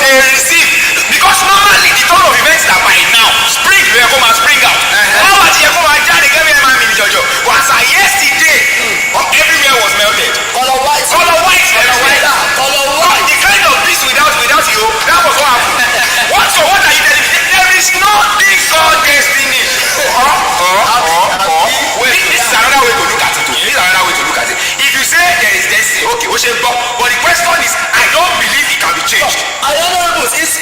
they receive because normally the turn of events that by now spring will come and spring out. How much you come and judge the game man in Jojo? Was yesterday everywhere was melted. Color white. Color white. Color white. Color white. The kind of peace without you, that was what happened. What are you telling me? There is nothing called destiny. This is another way to look at it. This is another way to look at it. If you say there is destiny, okay, but the question is, I don't believe it can be changed. I don't know. It's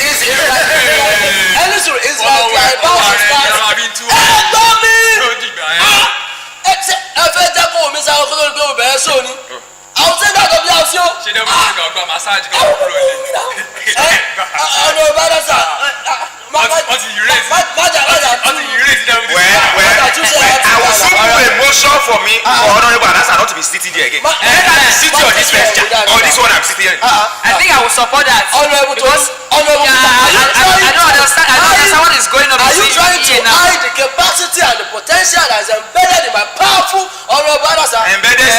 like about to start. I'll say that of you. She never got massage. I was simple emotion for me for Honorable Adasa not to be sitting there again. Sitting on this bench or this one I'm sitting here. I think I will support that. Honorable, I don't understand what is going on. Are you trying to hide the capacity and the potential that is embedded in my powerful Honorable Adasa? Embedded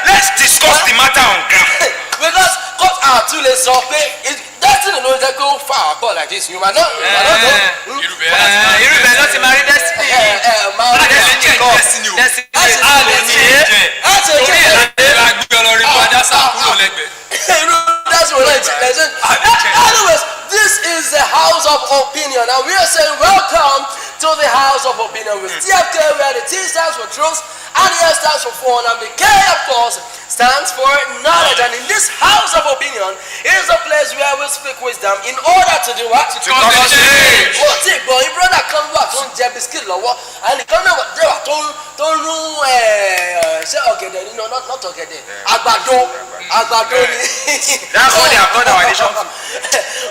let's discuss the matter on ground. Because too late so destiny knows that go far but like this you might not you not to marry destiny. Anyways, this is the house of opinion and we are saying welcome to the house of opinion with TFK where the T stands for truth and the S stands for fun and the K of course stands for knowledge. And in this house of opinion is a place where we speak wisdom in order to do what? To cause a change. But your brother come back to jẹ biscuit lọ́wọ́ and he come down with there to run say ọ̀gẹ̀dẹ̀ you know not ọ̀gẹ̀dẹ̀ àgbàdo ni. That's what they have done our nation.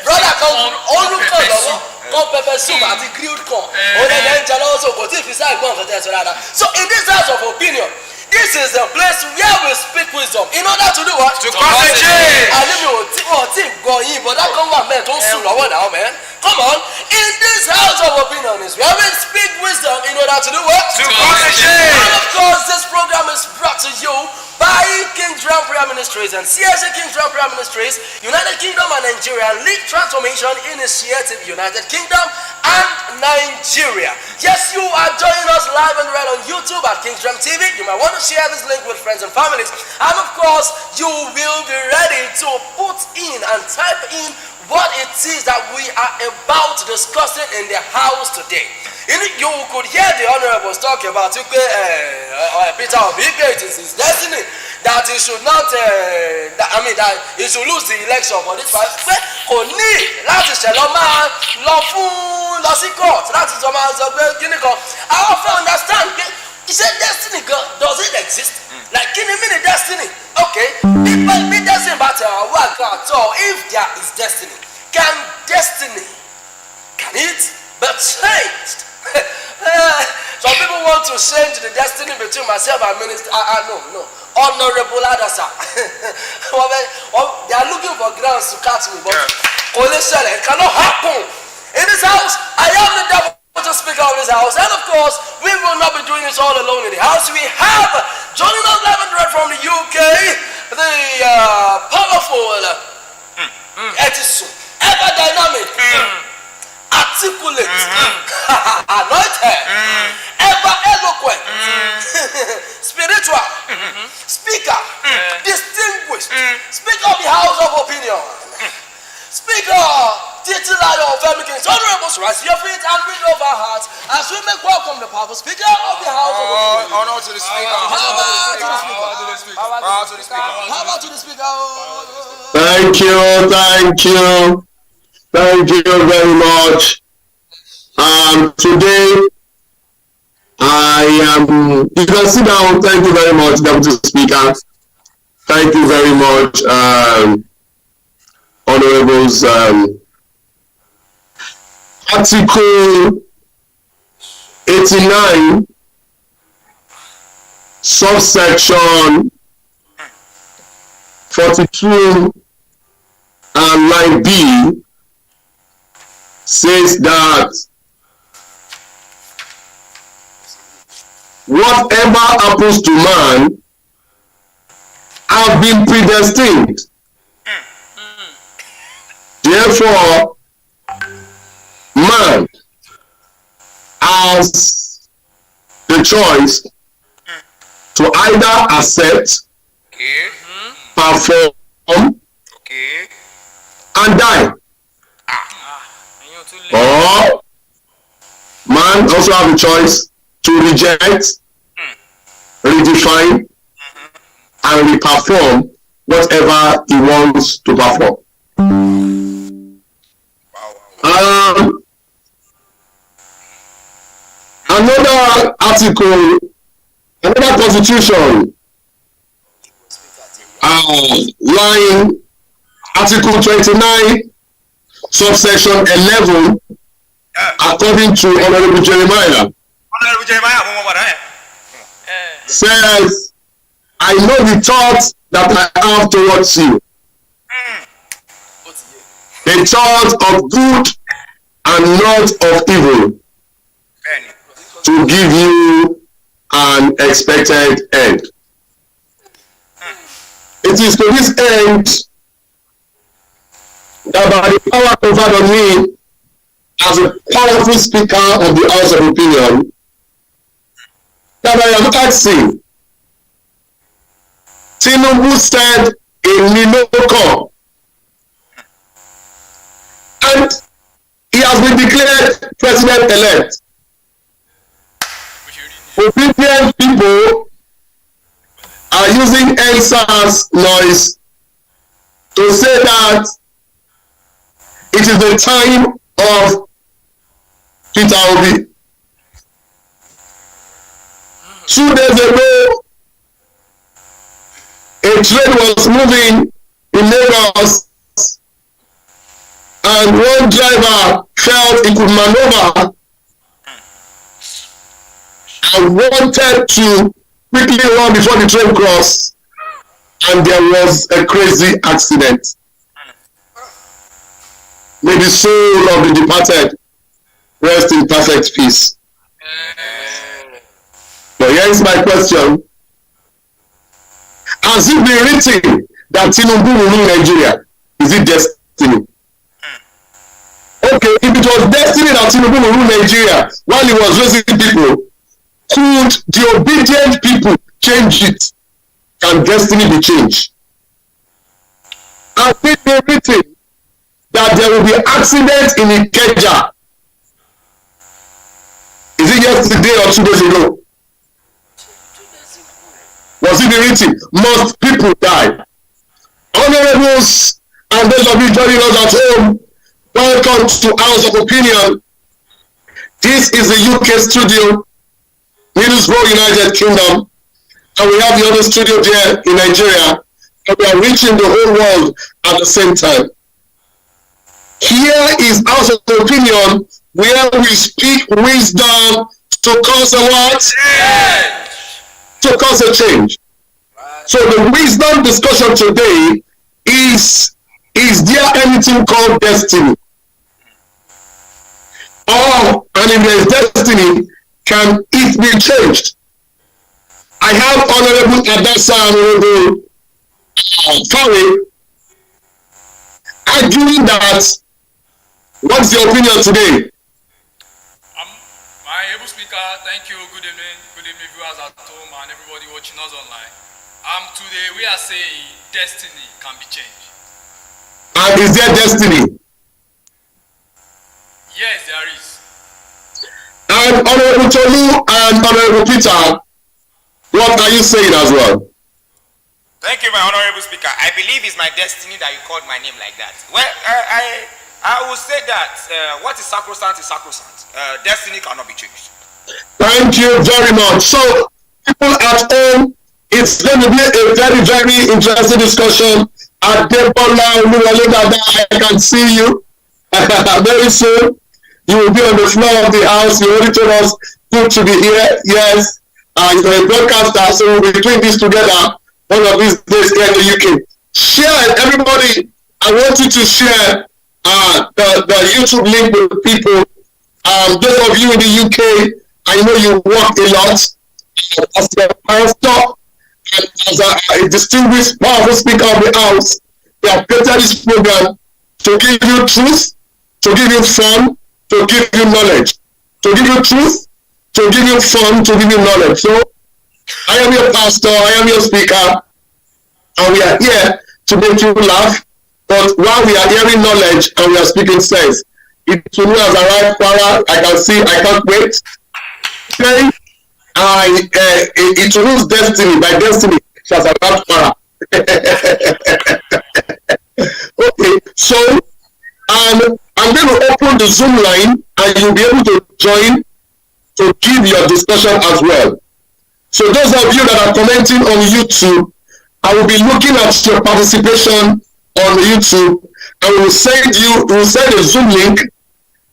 Brother come orúkọ lọ́wọ́ come pepper soup àti grilled corn ọ̀dẹ̀dẹ̀ ń jẹ lọ́wọ́ so kò tí ì fi sáà gbọ́n nǹkan tẹ̀ sọ dáadáa. So in this house of opinion this is the place where we speak wisdom in order to do what? To cause a change. Àlejò tí gbọ́ yín but that come one man tó ń sùn lọ́wọ́ náà man. Come on, in this house of opinion is where we speak wisdom in order to do what? To cause a change. And of course this program is brought to you by King Drum Prayer Ministries and CSA King Drum Prayer Ministries, United Kingdom and Nigeria, Lead Transformation Initiative, United Kingdom and Nigeria. Yes, you are joining us live and right on YouTube at King Drum TV. You might want to share this link with friends and families. And of course, you will be ready to put in and type in what it is that we are about discussing in the house today. You could hear the Honorable talk about Peter Obi, it is his destiny that he should not, that he should lose the election for this fight. Kò ní láti ṣẹlọ máa lọ sí court láti sọ máa sọ pé kíní kan. I often understand pé iṣẹ́ destiny gan does it exist? Like kíni mini destiny? Okay, bí destiny bá tẹ̀ wá wá gan at all, if there is destiny, can it be changed? Some people want to change the destiny between myself and minister. No. Honorable Adasa. They are looking for grounds to catch me, but it cannot happen. In this house, I am the devil speaker of this house, and of course, we will not be doing this all alone in the house. We have joining us live and direct from the UK, the powerful Edison, ever dynamic. Articulate, anointed, ever eloquent, spiritual, speaker, distinguished, speaker of the house of opinion, speaker, titular of family kings, honorable, rise your feet and read over hearts as we make welcome the powerful speaker of the house of opinion. Honor to the speaker. Power to the speaker. Thank you. Thank you very much. Today, you can sit down. Thank you very much, Deputy Speaker. Thank you very much, Honorables. Article 89, subsection 42 and line B says that whatever happens to man have been predestined. Therefore, man has the choice to either accept, Okay. perform, Okay. and die. Or man also have the choice to reject, redefine, and reperform whatever he wants to perform. Another article, another constitution, line article 29, subsection 11, according to Honorable Jeremiah, Honorable Jeremiah, says, I know the thoughts that I have towards you, a thought of good and not of evil, to give you an expected end. It is to this end that by the power conferred on me as a powerful speaker of the House of Opinion, that I am asking, Tinubu said in Minoko, and he has been declared president-elect. Obedient people are using EndSARS noise to say that it is the time of Peter Obi. 2 days ago, a train was moving in Lagos, and one driver felt he could maneuver and wanted to quickly run before the train crossed, and there was a crazy accident. May the soul of the departed rest in perfect peace. But here is my question. Has it been written that Tinubu will rule Nigeria? Is it destiny? Okay, if it was destiny that Tinubu will rule Nigeria while he was raising people, could the obedient people change it? Can destiny be changed? Has it been written that there will be accident in Ikeja? Is it yesterday or 2 days ago? Was it written? Must people die? Honorables and those of you joining us at home, welcome to House of Opinion. This is the UK studio, Middlesbrough, United Kingdom, and we have the other studio there in Nigeria, and we are reaching the whole world at the same time. Here is House of Opinion, where we speak wisdom to cause a what? To cause a change. So the wisdom discussion today is there anything called destiny? Or, and if there is destiny, can it be changed? I have Honorable Adasa and Honorable Fawe arguing that. What's your opinion today? My able speaker, thank you. Good evening viewers at home and everybody watching us online. Today we are saying destiny can be changed. And is there destiny? Yes, there is. And Honorable Tolu and Honorable Peter, what are you saying as well? Thank you, my honorable speaker. I believe it's my destiny that you called my name like that. Well, I will say that what is sacrosanct is sacrosanct. Destiny cannot be changed. Thank you very much. So, people at home, it's going to be a very, very interesting discussion. Adebola Oluwaleda, I can see you. Very soon, you will be on the floor of the house. You already told us good to be here. Yes, you're a broadcaster, so we'll be doing this together one of these days here in the UK. Share, everybody. I want you to share the YouTube link with people. Those of you in the UK, I know you work a lot as a pastor and as a distinguished, powerful speaker of the house. We have created this program to give you truth, to give you fun, to give you knowledge. To give you truth, to give you fun, to give you knowledge. So, I am your pastor, I am your speaker, and we are here to make you laugh. But while we are hearing knowledge and we are speaking sense, it to me has arrived, Kwara. I can see, I can't wait. Okay, it to me's destiny, by destiny, she has arrived, Kwara. Okay, so I'm going to open the Zoom line and you'll be able to join to give your discussion as well. So those of you that are commenting on YouTube, I will be looking at your participation on YouTube and we will send a Zoom link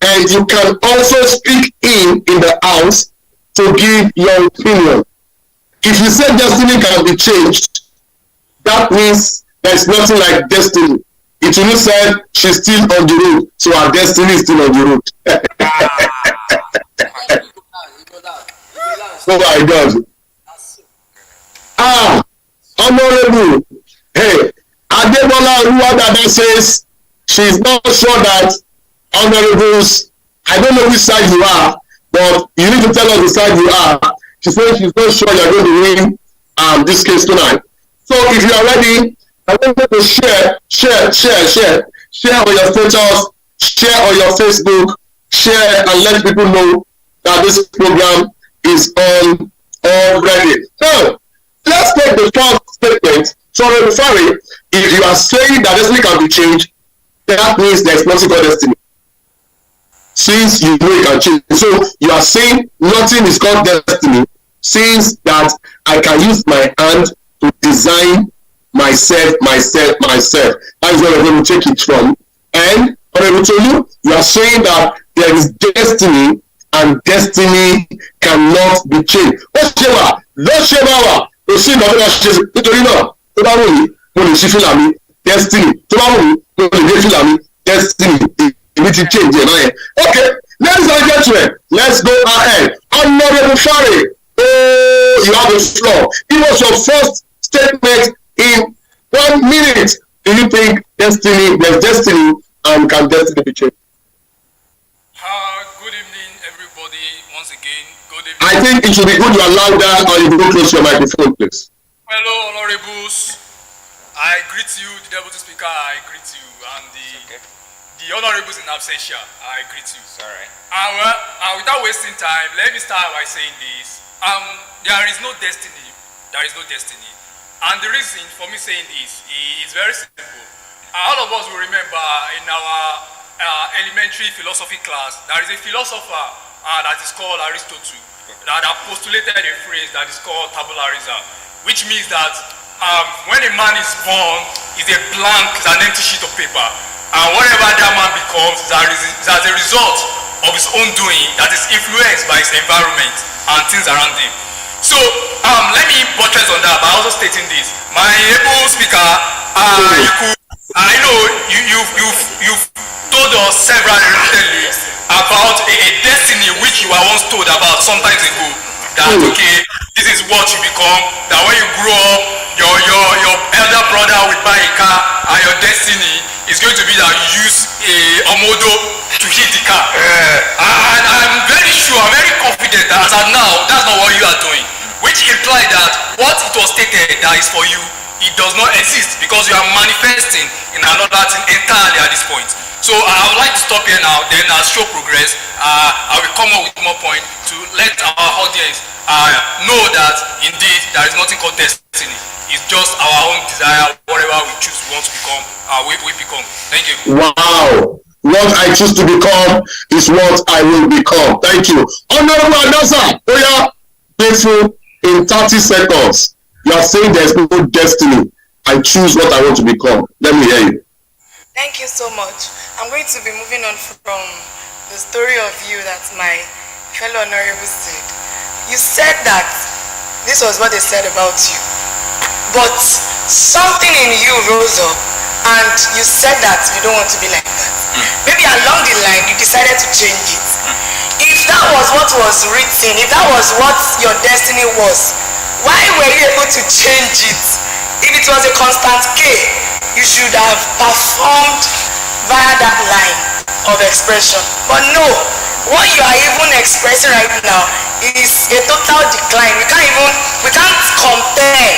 and you can also speak in the house to give your opinion. If you say destiny can be changed, that means there's nothing like destiny. It will said she's still on the road, so her destiny is still on the road. Oh my God. Honorable. Hey, Adebola Oluwadada says she's not sure that honorables, I don't know which side you are, but you need to tell us the side you are. She says she's not sure you're going to win this case tonight. So if you are ready, I want you to share on your status, share on your Facebook, share and let people know that this program is on already. Now, let's take the first statement. So, sorry, if you are saying that destiny can be changed, that means there's nothing called destiny. Since you know it can change. So, you are saying nothing is called destiny, since that I can use my hand to design myself. That is where we're going to take it from. And Honorable Tolu, you are saying that there is destiny and destiny cannot be changed. Don't share our sí ìgbà tó bá ṣe nítorí náà tó bá wù mí mo lè ṣí fìlà mi destiny tó bá wù mí mo lè dé fìlà mi destiny èmi ti change ẹ̀ náà yẹn. Okay, ladies and gentlemen, let's go ahead. Honorable Fari, you have the floor. Give us your first statement in 1 minute. Do you think there's destiny and can destiny be changed? Good evening, everybody. Once again, good evening. I think it should be good you are louder or you go close your microphone, please. Hello, honorables. I greet you, the deputy speaker. I greet you, and the honorables in absentia. I greet you. Sorry. Without wasting time, let me start by saying this. There is no destiny. There is no destiny. And the reason for me saying this is very simple. All of us will remember in our elementary philosophy class, there is a philosopher that is called Aristotle that postulated a phrase that is called tabula rasa, which means that when a man is born, is a blank, is an empty sheet of paper, and whatever that man becomes is as a result of his own doing, that is influenced by his environment and things around him. So let me buttress on that by also stating this. My able speaker, I know you've told us several repeatedly about a destiny which you were once told about sometimes ago. That okay, this is what you become. That when you grow up, your elder brother will buy a car, and your destiny is going to be that you use a modo to hit the car. And I'm very sure, I'm very confident that as of now, that's not what you are doing. Which implies that what it was stated that is for you, it does not exist because you are manifesting in another thing entirely at this point. So I would like to stop here now. Then as show progress, I will come up with more points to let our audience know that indeed there is nothing called destiny. It's just our own desire, whatever we choose we want to become, we become. Thank you. Wow. What I choose to become is what I will become. Thank you. Honorable Adasa, Oya, grateful in 30 seconds. You are saying there's no destiny. I choose what I want to become. Let me hear you. Thank you so much. I'm going to be moving on from the story of you that my fellow honorable said. You said that this was what they said about you, but something in you rose up and you said that you don't want to be like that. Maybe along the line you decided to change it. If that was what was written, if that was what your destiny was, why were you able to change it? If it was a constant K, you should have performed via that line of expression. But no, what you are even expressing right now is a total decline. We can't compare.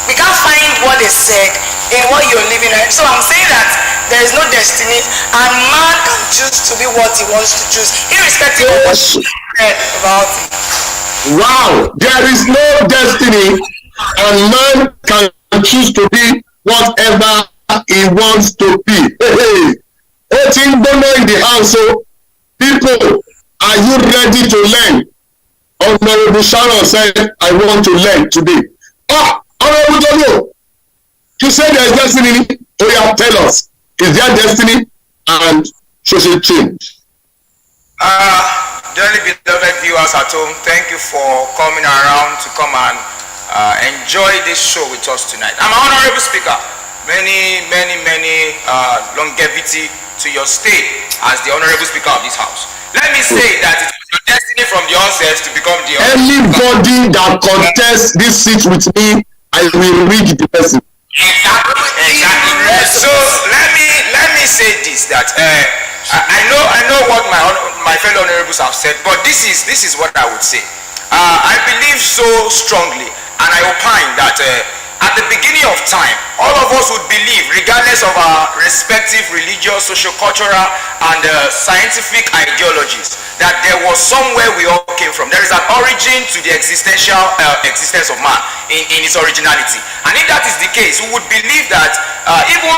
We can't find what they said in what you're living at. So I'm saying that there is no destiny and man can choose to be what he wants to choose, irrespective of what you read about it. Wow, there is no destiny and man can choose to be whatever he wants to be. Hey, in the house, so people, are you ready to learn? Honorable Sharon said, I want to learn today. Honorable Jojo, you said there is destiny. Oh yeah, tell us, is there destiny and social change? Dearly beloved viewers at home, thank you for coming around to come and enjoy this show with us tonight. I'm an honorable speaker. Many longevity to your stay as the honorable speaker of this house. Let me say that it was your destiny from the onset to become the anybody that contests this seat with me, I will read the person. Exactly. So let me say this, that I know what my fellow honorables have said, but this is what I would say. I believe so strongly, and I opine that at the beginning of time, all of us would believe, regardless of our respective religious, socio-cultural, and scientific ideologies, that there was somewhere we all came from. There is an origin to the existence of man in its originality. And if that is the case, we would believe that even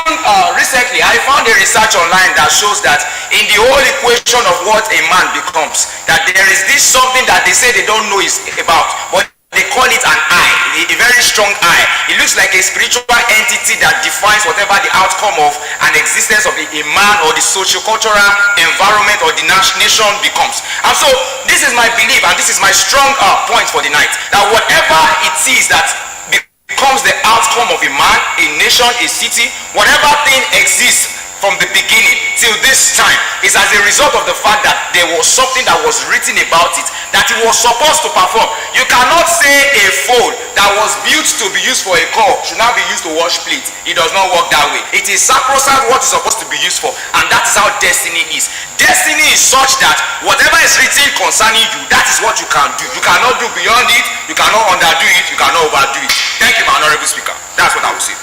recently, I found a research online that shows that in the whole equation of what a man becomes, that there is this something that they say they don't know is about, but they call it an eye, a very strong eye. It looks like a spiritual entity that defines whatever the outcome of an existence of a man or the socio-cultural environment or the nation becomes. And so this is my belief, and this is my strong point for the night, that whatever it is that becomes the outcome of a man, a nation, a city, whatever thing exists from the beginning till this time is as a result of the fact that there was something that was written about it that it was supposed to perform. You cannot say a phone that was built to be used for a call should now be used to wash plates. It does not work that way. It is sacrosanct what it's supposed to be used for, and that is how destiny is. Destiny is such that whatever is written concerning you, that is what you can do. You cannot do beyond it, you cannot underdo it, you cannot overdo it. Thank you, my honorable speaker. That's what I will say.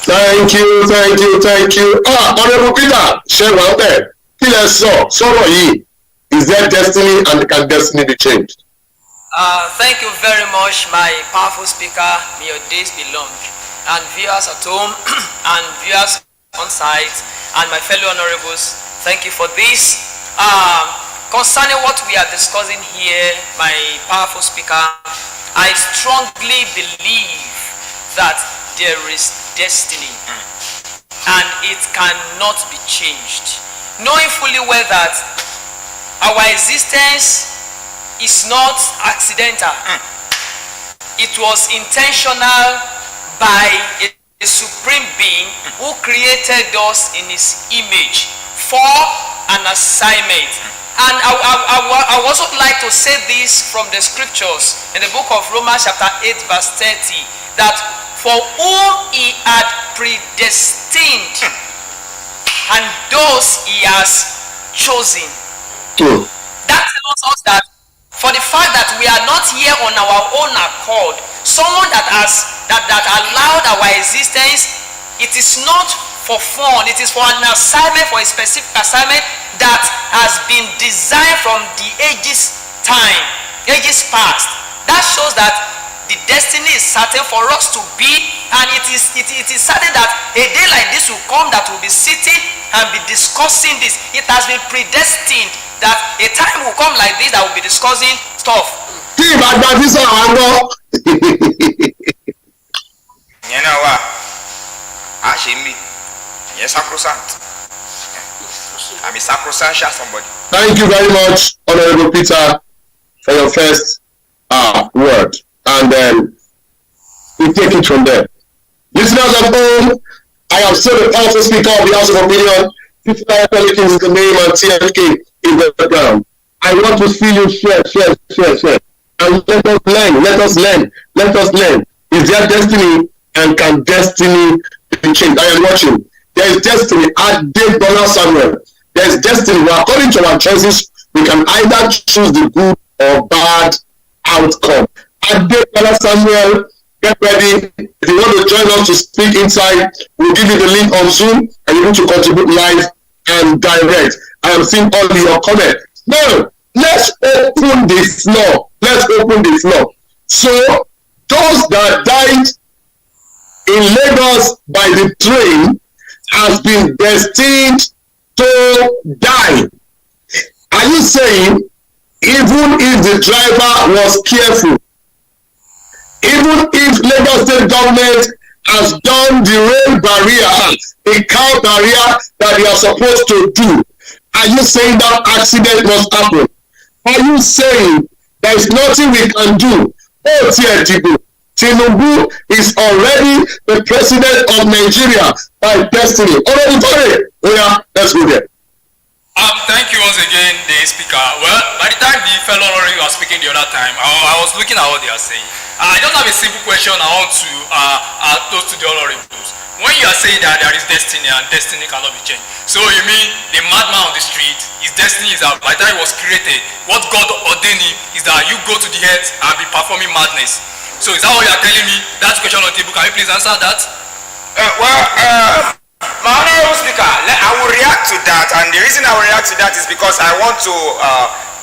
Thank you. Honorable Peter, share one there. Sorrow ye. Is there destiny and can destiny be changed? Thank you very much, my powerful speaker. May your days be long. And viewers at home and viewers on site and my fellow honorables, thank you for this. Concerning what we are discussing here, my powerful speaker, I strongly believe that there is destiny and it cannot be changed, knowing fully well that our existence is not accidental. It was intentional by a supreme being who created us in his image for an assignment. And I also like to say this from the scriptures in the book of Romans chapter 8 verse 30, that for whom he had predestined and those he has chosen. That tells us that for the fact that we are not here on our own accord, someone that allowed our existence, it is not for fun, it is for an assignment, for a specific assignment that has been designed from the ages past. That shows that the destiny is certain for us to be, and it is certain that a day like this will come that we'll be sitting and be discussing this. It has been predestined that a time will come like this that we'll be discussing stuff. You know what? Actually, yes, sacrosanct. I'm a sacrosanct somebody. Thank you very much, Honorable Peter, for your first word. And then we take it from there. Listeners at home, I am still the powerful speaker of the House of Opinion. 59 Pelicans is the name and TFK is the background. I want to see you share. And let us learn. Is there destiny and can destiny be changed? I am watching. there is destiny. Adebola Samuel, there is destiny. Well, according to our choices, we can either choose the good or bad outcome. Adebola Samuel, get ready. If you want to join us to speak inside, we'll give you the link on Zoom and you need to contribute live and direct. I am seeing all your comments. Now, let's open the floor. Let's open the floor. So, those that died in Lagos by the train has been destined to die. Are you saying, even if the driver was careful, even if Lagos State government has done the rail barrier, a car barrier that they are supposed to do, are you saying that accident must happen? Are you saying there is nothing we can do? Oh, Tinubu is already the president of Nigeria by destiny. Already, let's go there. Thank you once again, the speaker. Well, by the time the fellow honorary was speaking the other time, I was looking at what they are saying. I just have a simple question I want to pose to the honorables. When you are saying that there is destiny and destiny cannot be changed, so you mean the madman on the street, his destiny is that by the time he was created, what God ordained him is that you go to the earth and be performing madness. So is that what you are telling me? That's the question on the table. Can you please answer that? My honorable speaker, I will react to that, and the reason I will react to that is because I want to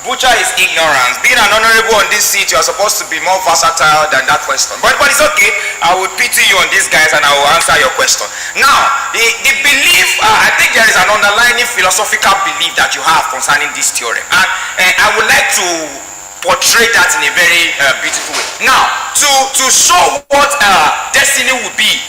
butcher his ignorance. Being an honorable on this seat, you are supposed to be more versatile than that question. But it's okay. I will pity you on these guys and I will answer your question. Now, the belief, I think there is an underlying philosophical belief that you have concerning this theorem. And I would like to portray that in a very beautiful way. Now, to show what destiny would be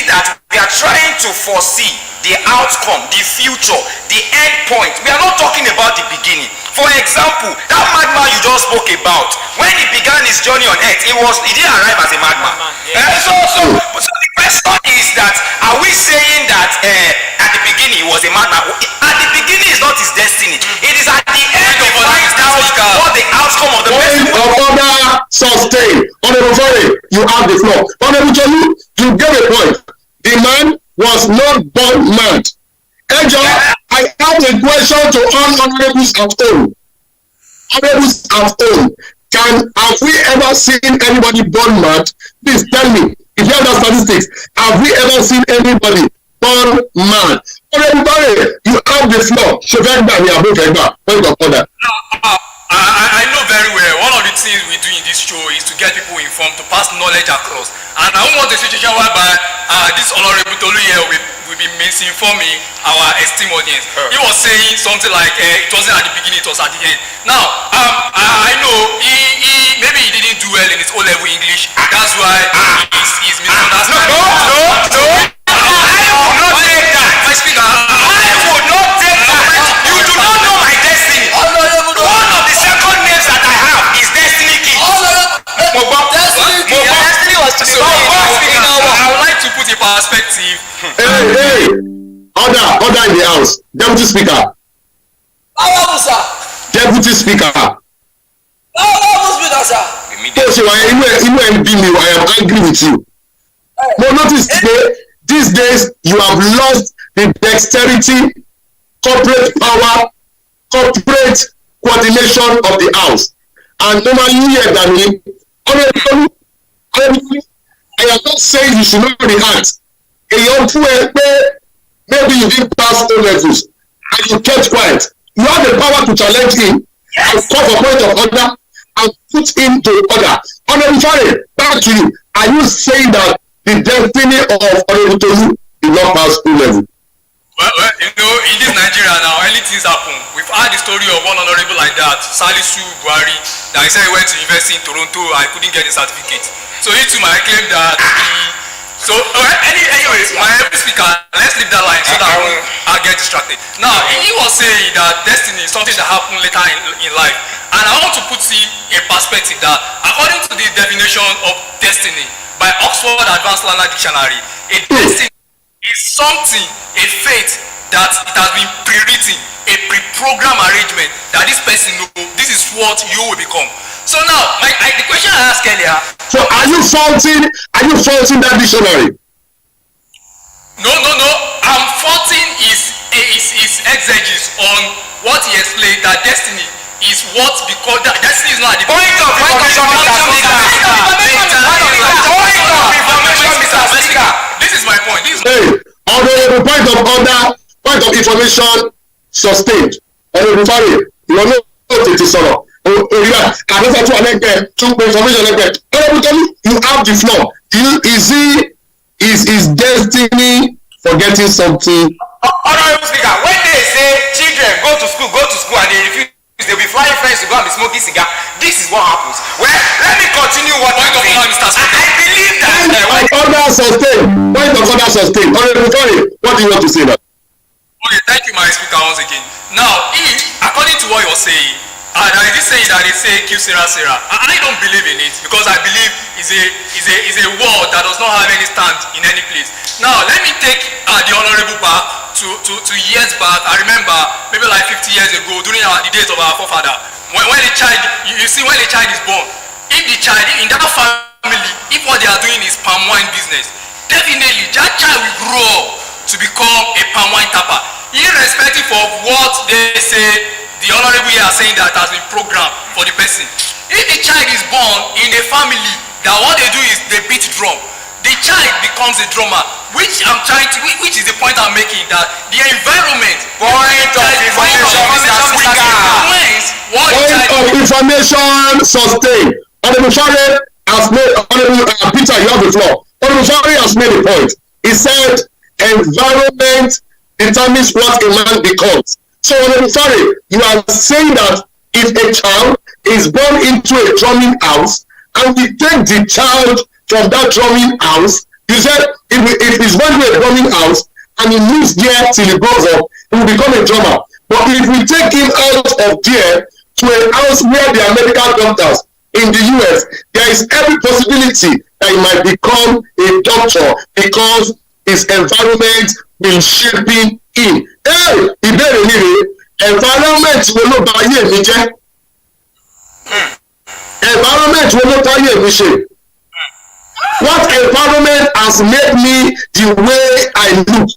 that we are trying to foresee the outcome, the future, the end point. We are not talking about the beginning. For example, that madman you just spoke about, when he began his journey on earth, he didn't arrive as a madman. So the question is that, are we saying that at the beginning he was a madman? At the beginning is not his destiny. It is at the end he finds out what the outcome of the Point of order sustained. Honorable Fore, you have the floor. Honorable Jolu, you gave a point. The man was not born mad. Ejo, I have a question to all honorables at home. Honorables at home, have we ever seen anybody born mad? Please tell me, if you have the statistics, have we ever seen anybody born mad? Honorable Fore, you have the floor. Point of order. I know very well. One of the things we do in this show is to get people informed, to pass knowledge across. And I don't want a situation whereby this honorable Tolu here will be misinforming our esteemed audience. He was saying something like it wasn't at the beginning, it was at the end. Now, I know maybe he didn't do well in his O-level English. That's why he's misunderstanding. No. I would not take that. My speaker. I would not take that. You do not know my destiny. One of the second names that I have is Destiny King. Destiny was to be I would like to put in perspective. Hey. Order in the house. Deputy Speaker. Deputy Speaker. I am angry with you. No, notice these days you have lost the dexterity, corporate power, corporate coordination of the house. And normally you hear that me. I am not saying you should not react. Maybe you didn't pass O levels and you kept quiet. You have the power to challenge him and call for point of order and put him to order. Honorable Fare, back to you. Are you saying that the destiny of Honorable Tolu did not pass O level? Well, in this Nigeria now, anything happen. We've had the story of one honorable like that, Salisu Buhari, that he said he went to university in Toronto and couldn't get a certificate. So he too might claim that anyway, my speaker, let's leave that line so that I'll get distracted. Now, he was saying that destiny is something that happened later in life. And I want to put it in perspective that according to the definition of destiny by Oxford Advanced Learner Dictionary, a destiny is something, a fate that it has been pre-written, a pre-programmed arrangement that this person knows this is what you will become. So now, the question I asked earlier. So are you faulting that dictionary? No. I'm exegesis on what he explained that destiny is what because that destiny is not at the Point of information, Mr. Speaker. This is my point. Hey, honorable point of information sustained. Honorable Fari, you are not tètè sọ̀rọ̀. Òyìnbá àdéhùn tó alẹ́gbẹ̀ẹ́ tún pé information lẹ́gbẹ̀ẹ́. Honorable Tolu, you have the floor. Is destiny forgetting something? Honorable Speaker, when they say children go to school and they refuse, they'll be flying friends to go and be smoking cigar. This is what happens. Well, let me continue what I'm saying. I believe that. Point of order sustained. Honorable Fari, what do you want to say now? Okay, thank you, my speaker, once again. Now, if, according to what you're saying, and I did say that they say kill Sarah. I don't believe in it because I believe is a word that does not have any stand in any place. Now, let me take the honorable back to years back. I remember maybe like 50 years ago during the days of our forefather. When the child, you see when the child is born, if the child in that family, if what they are doing is palm wine business, definitely that child will grow up to become a palm wine tapper, irrespective of what they say. The honorable here are saying that has been programmed for the person. If the child is born in a family that what they do is they beat drum, the child becomes a drummer, which is the point I'm making, that the environment. Point of information sustained. Honorable Fari has made. Honorable Peter, you have the floor. Honorable Fari has made a point. He said environment determines what a man becomes. So, Honorable Fari, you are saying that if a child is born into a drumming house and we take the child from that drumming house, you said if he's born into a drumming house and he lives there till he grows up, he will become a drummer. But if we take him out of there to a house where there are medical doctors in the US, there is every possibility that he might become a doctor because his environment will shape him. Ìbéèrè mi rèé, environment wo ló bà ayé mi jẹ́? Environment wo ló bà ayé mi ṣe? What environment has made me the way I look?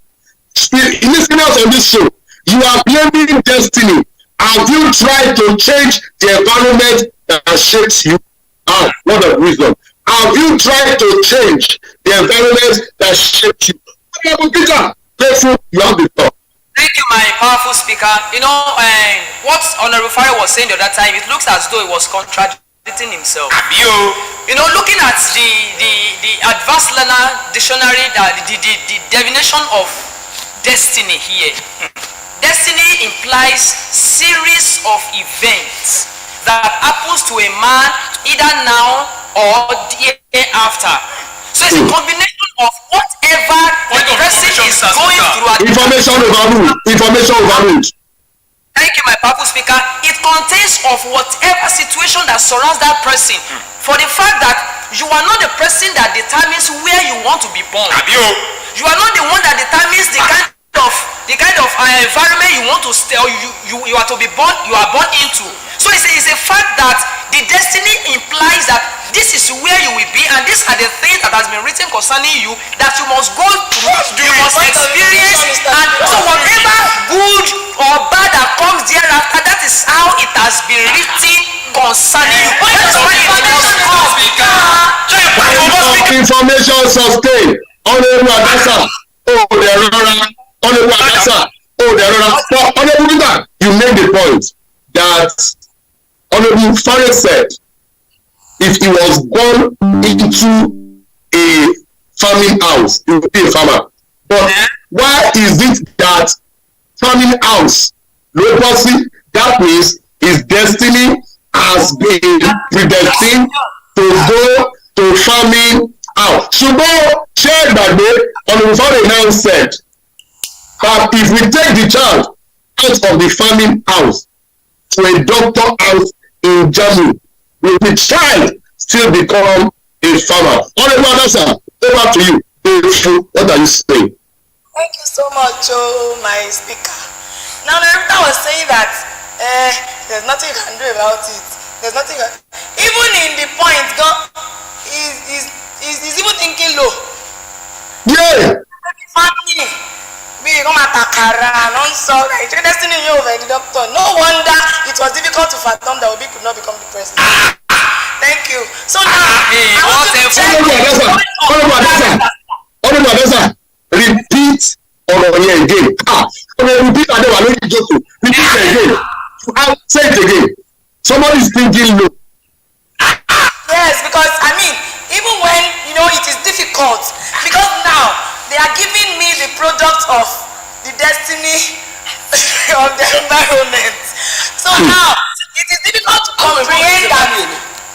Listeners on this show, you are blaming destiny. Have you tried to change the environment that shapes you? Word of wisdom. Have you tried to change the environment that shapes you? Peter, you have the floor. Thank you, my powerful speaker. You know, what Honorable Fari was saying the other time, it looks as though he was contradicting himself. You know, looking at the advanced learner dictionary, the definition of destiny here. Destiny implies series of events that happens to a man either now or hereafter. So it's a combination of whatever the person is going through. Information overload. Thank you, my powerful speaker. It contains of whatever situation that surrounds that person. For the fact that you are not the person that determines where you want to be born. You are not the one that determines the kind of environment you want to stay or you are to be born. You are born into. So it's a fact that the destiny implies that this is where you will be, and these are the things that has been written concerning you that you must go through, you must experience, and so whatever good or bad that comes thereafter, that is how it has been written concerning you. That's why it must come. Information sustained. Honorable Adasa, Honorable Adasa, Honorable Peter, you made the point that Honorable Fari said if he was born into a farming house, he would be a farmer. But why is it that farming house, leprosy, that means his destiny has been predestined to go to farming house? Ṣùgbọ́n ṣé ìgbàgbé Honorable Fari now said that if we take the child out of the farming house to a doctor house in Germany, will the child still become a farmer? Honorable Adasa, over to you. What are you saying? Thank you so much, my speaker. Now, I was saying that there's nothing you can do about it. There's nothing. Even in the point, God is even thinking low. Yeah. Family, bí wọ́n máa takara ló ń sọ Nigeria destiny yóò fẹ́ di doctor. No wonder it was difficult to fathom that Obi could not become the president. Thank you. So now I want to check. Honorable Adesa, repeat ọ̀rọ̀ yẹn again. Repeat Adewa lórí ìjókòó. Repeat again. Say it again. Somebody is thinking low. Yes, because I mean, even when it is difficult, because now they are giving me the product of the destiny of the environment. So now it is difficult to comprehend that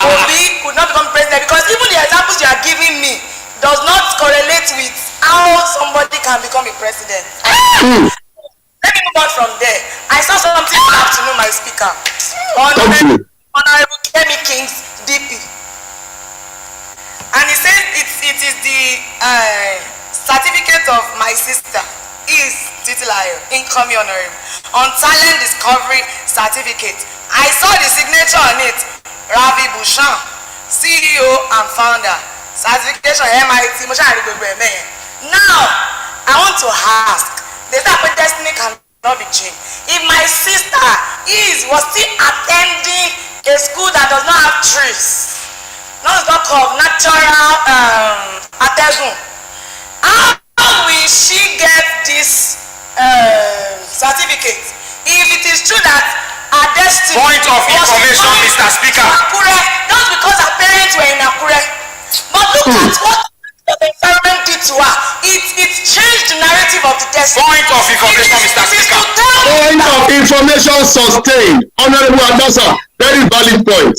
Obi could not become president, because even the examples you are giving me does not correlate with how somebody can become a president. Let me move on from there. I saw something this afternoon, my speaker. Honorable Kemi King's DP. And he says it is the certificate of my sister, is Titilayo, incoming honorable, on talent discovery certificate. I saw the signature on it, Ravi Bhushan, CEO and founder, certification MIT. Now, I want to ask, the type of destiny cannot be changed. If my sister was still attending a school that does not have trees, not talk of natural atezun, how will she get this certificate if it is true that her destiny Point of information, Mr. Speaker. Akure, just because her parents were in Akure? But look at what the environment did to her. It changed the narrative of the destiny. Point of information, Mr. Speaker. Point of information sustained. Honorable Adesa, very valid point.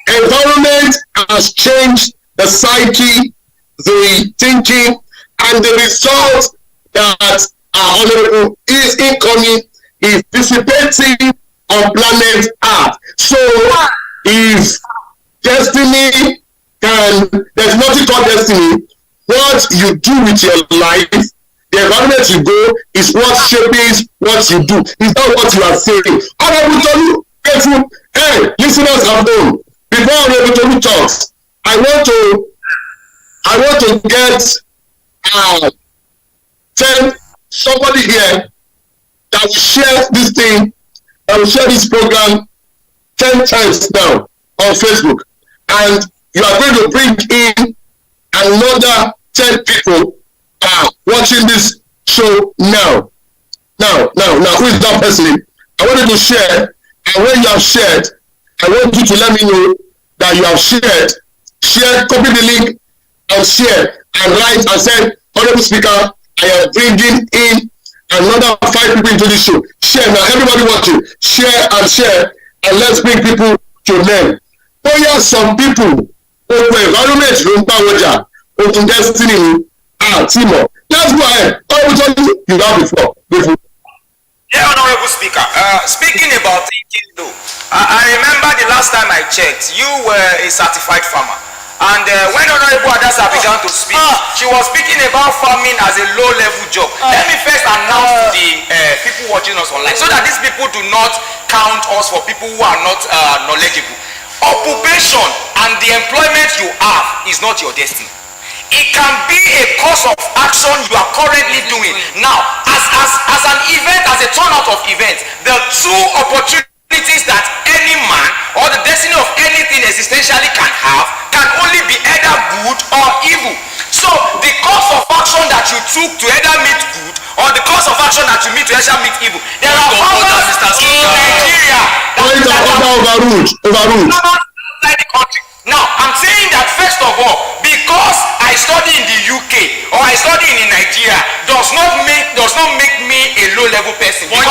Environment has changed the psyche, the thinking, and the result that our honorable is incoming is dissipating on planet Earth. So if destiny there's nothing called destiny. What you do with your life, the environment you go is what shapes what you do. Is that what you are saying? Honorable Tolu, careful. Hey, listeners at home, before Honorable Tolu talks, I want to get tell somebody here that will share this thing, that will share this program 10 times now on Facebook, and you are going to bring in another 10 people watching this show now. Now, who is that person? I want you to share, and when you have shared, I want you to let me know that you have shared. Share, copy the link, and share, and write and say, Honorable Speaker, I am bringing in another 5 people into this show. Share now, everybody watching, share, and let's bring people to learn. Oh yeah, some people, over environment, open destiny, Timo. Let's go ahead. You have before. Yeah, Honorable Speaker. Speaking about thinking low, I remember the last time I checked, you were a certified farmer. And when Honorable Adesa began to speak, she was speaking about farming as a low-level job. Let me first announce to the people watching us online, so that these people do not count us for people who are not knowledgeable. Occupation and the employment you have is not your destiny. It can be a course of action you are currently doing. Now, as an event, as a turnout of events, the two opportunities that any man or the destiny of anything existentially can have can only be either good or evil. So the course of action that you took to either meet good or the course of action that you meet to either meet evil. There are farmers in Nigeria overruled. Outside the country. Now, I'm saying that first of all, because I study in the UK or I study in Nigeria does not make me a low-level person. Now,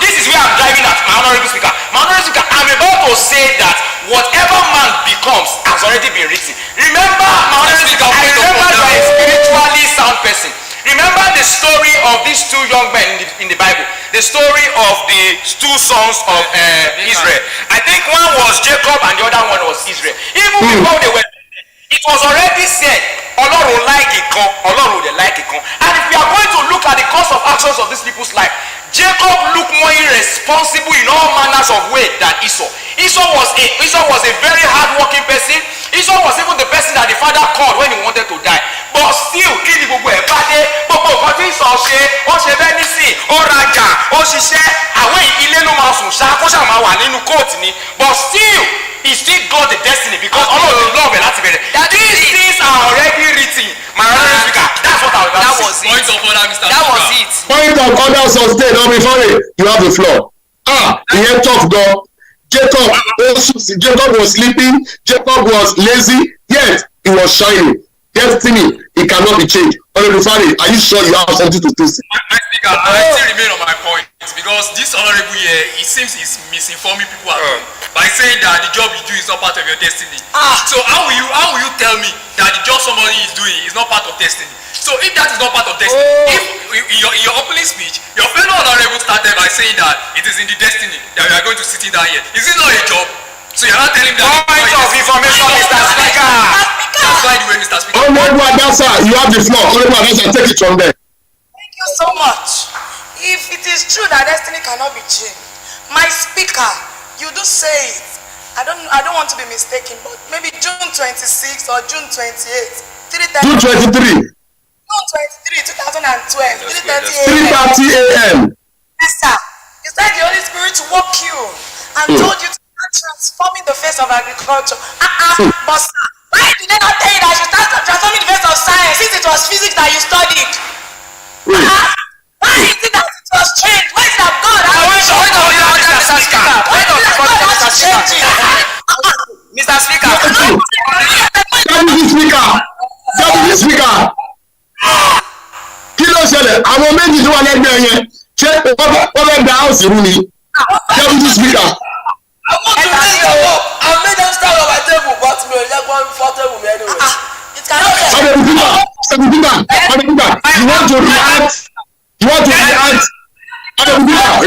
this is where I'm driving at, my Honorable Speaker. My Honorable Speaker, I'm about to say that whatever man becomes has already been written. Remember, my Honorable Speaker, I remember you are a spiritually sound person. Remember the story of these two young men in the Bible, the story of the two sons of Israel. I think one was Jacob and the other one was Israel. Even before they were, it was already said, Ọlọ́run will like it, Ọlọ́run will like it. And if we are going to look at the course of actions of these people's life, Jacob looked more irresponsible in all manners of ways than Esau. If Esau was a very hard-working person. Esau was even the person that the father called when he wanted to die. But still, kí ni gbogbo ẹ̀ bá dé? Gbogbo nǹkan tí Esau ṣe, ó ṣe medicine, ó rajà, ó ṣiṣẹ́, àwọn ilé ló máa sùn ṣá, kó ṣáà máa wà nínú court ni. But still, he still got the destiny because Ọlọ́run love ẹ̀ láti bẹ̀rẹ̀. These things are already written. My honourable speaker, that's what I was about to say. Point of order, Mr. That Speaker. was it. Point of order sustain. Now before you have the floor. Ìyẹn tough gan. Jacob was sleeping. Jacob was lazy. Yet he was shining. Destiny, it cannot be changed. Honourable Fari, are you sure you have something to say? My speaker, I still remain on my point because this honourable here, it seems he's misinforming people at home by saying that the job you do is not part of your destiny. So how will you tell me that the job somebody is doing is not part of destiny? So if that is not part of destiny, if in your opening speech, your fellow honourable started by saying that it is in the destiny that we are going to sit down here, is it not a job? So you're not telling me that. Point of information, Mr. Speaker. That's why the way, Mr. Speaker. Honourable Adasa, you have the floor. Honourable Adasa, take it from there. Thank you so much. If it is true that destiny cannot be changed, my speaker, you do say it. I don't want to be mistaken, but maybe June 26 or June 28, 3:30. June 23. June 23, 2012, 3:30 3:30 a.m. Yes, sir. You said the Holy Spirit woke you and told you to start transforming the face of agriculture. But sir, why did they not tell you that you start transforming the face of science since it was physics that you studied? Why is it that it was changed? Why is it that God has Mr. Speaker. Deputy Speaker. Kí ló ṣẹlẹ̀? Àwọn méjì tó wà lẹ́gbẹ̀ẹ́ yẹn ṣé wọ́n fẹ́ da house rú ni? Deputy Speaker. I want to raise them up. I made them stand on my table, but me ò yẹ kó for table me anyway. It cannot be. You want to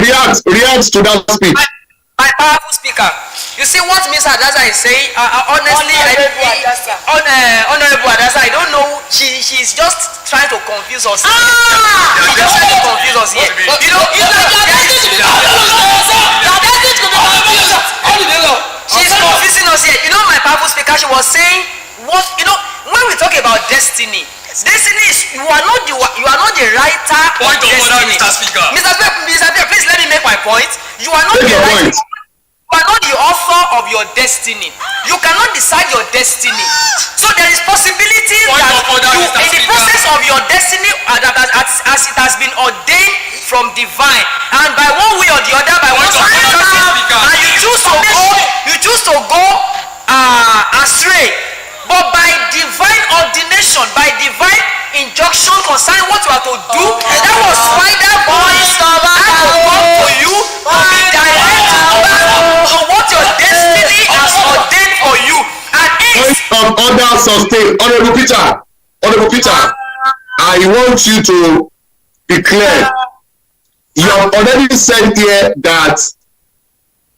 react? React to that speech. My powerful speaker. You see what Mr. Adasa is saying? Honestly, Honourable Adasa, I don't know. She's just trying to confuse us. She's just trying to confuse us here. She's confusing us here. You know, my powerful speaker, she was saying what when we talk about destiny is you are not the writer Point of destiny. Mr. Speaker. Mr. Speaker, please let me make my point. You are not Take the your writer. point. You are not the author of your destiny. You cannot decide your destiny. So there is possibility Point that of order, you, Mr. in the Speaker. process of your destiny, as it has been ordained from divine, and by one way or the other, by one Point of order, Mr. Speaker. and you choose to go astray. But by divine ordination, by divine injunction concerning what you are to do, that was why that voice had to come to you to be direct to what your destiny has ordained for you. And Point of order sustain. Honourable Peter, I want you to be clear. You have already said here that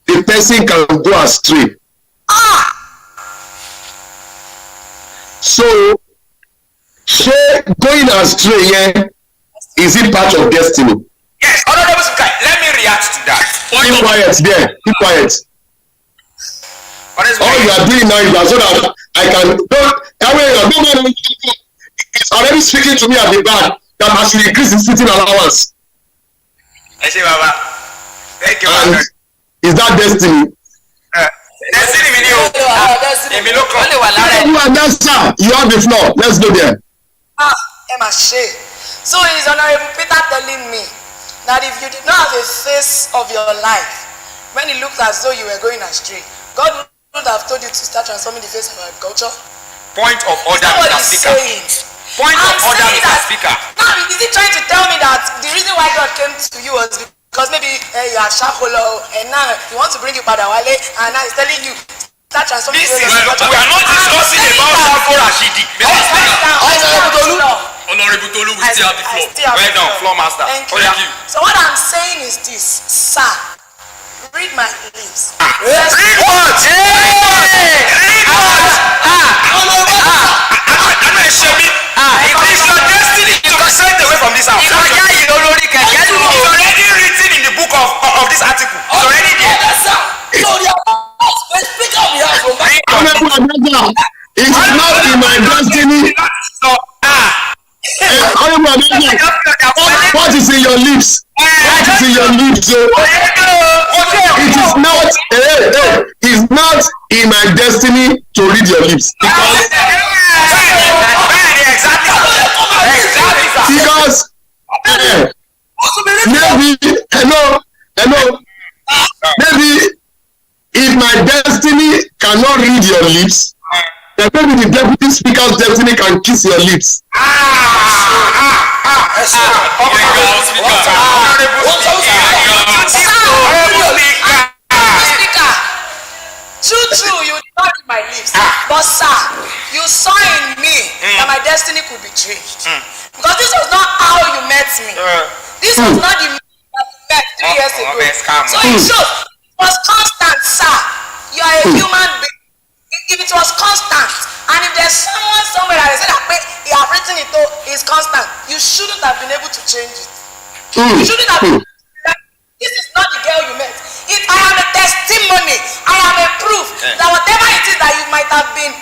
the person can go astray. So, going astray here, is it part of destiny? Yes, Honourable Speaker, let me react to that. Keep quiet there. Keep quiet. All you are doing now is that so that I can don't it's already speaking to me at the back that I should increase the sitting allowance. Thank you, And is that destiny? Destiny mi ni o. Èmi ló kàn. You have the floor. Let's go there. Emma Shea. So is Honourable Peter telling me that if you did not have a face of your life, when it looked as though you were going astray, God would have told you to start transforming the face of agriculture? Point of order, Mr. Speaker. Point of order, Mr. Speaker. Now, is he trying to tell me that the reason why God came to you was because maybe you are Shakolo and now he wants to bring you Padawale and now he's telling you start transforming the face of agriculture? We are not discussing about Shako Rashidi. Honourable Tolu, we still have the floor. Well done, floor master. Thank Oh, you. yeah. So what I'm saying is this, sir, read my lips. Read what? Read what? It is your destiny to be sent away from this house. It's already written in the book of this article. It's already there. What is in your lips? What is in your lips? So it is not. It's not in my destiny to read your lips because maybe maybe if my destiny cannot read your lips, then maybe the deputy speaker's destiny can kiss your lips. True, you did not read my lips. But sir, you saw in me that my destiny could be changed. Because this was not how you met me. This was not the man that you met 3 years ago. So it shows it was constant, sir. You are a human being. If it was constant, and if there's someone somewhere that said that he has written it is constant, you shouldn't have been able to change it. You shouldn't have been. This is not the girl you met. I am a testimony. I am a proof that whatever it is that you might have been,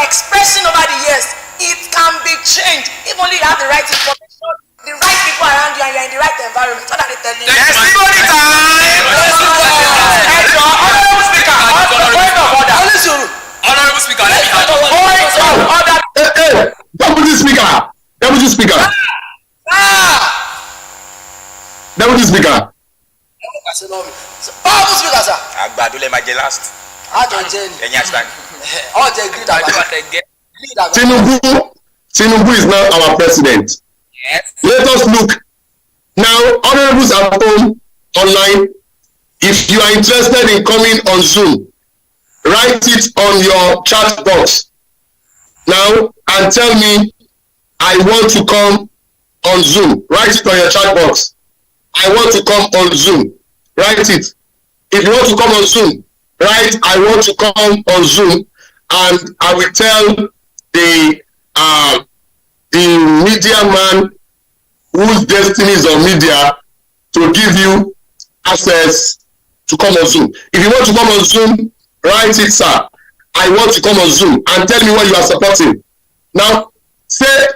expressing over the years, it can be changed. If only you have the right information, the right people around you, and you're in the right environment. What are they telling you? Testimony time. Honorable speaker. Honorable speaker, let me have Deputy speaker. Deputy speaker. Deputy speaker. Powerful speaker, sir. Àgbàdo lè máa jẹ last. Ẹ̀yin àṣà. Tinubu is now our president. Yes. Let us look now. Honorables at home online. If you are interested in coming on Zoom, write it on your chat box now and tell me I want to come on Zoom. Write it on your chat box. I want to come on Zoom. Write it. If you want to come on Zoom, write I want to come on Zoom, and I will tell the media man whose destiny is on media to give you access to come on Zoom. If you want to come on Zoom, write it, sir. I want to come on Zoom, and tell me what you are supporting. Now, say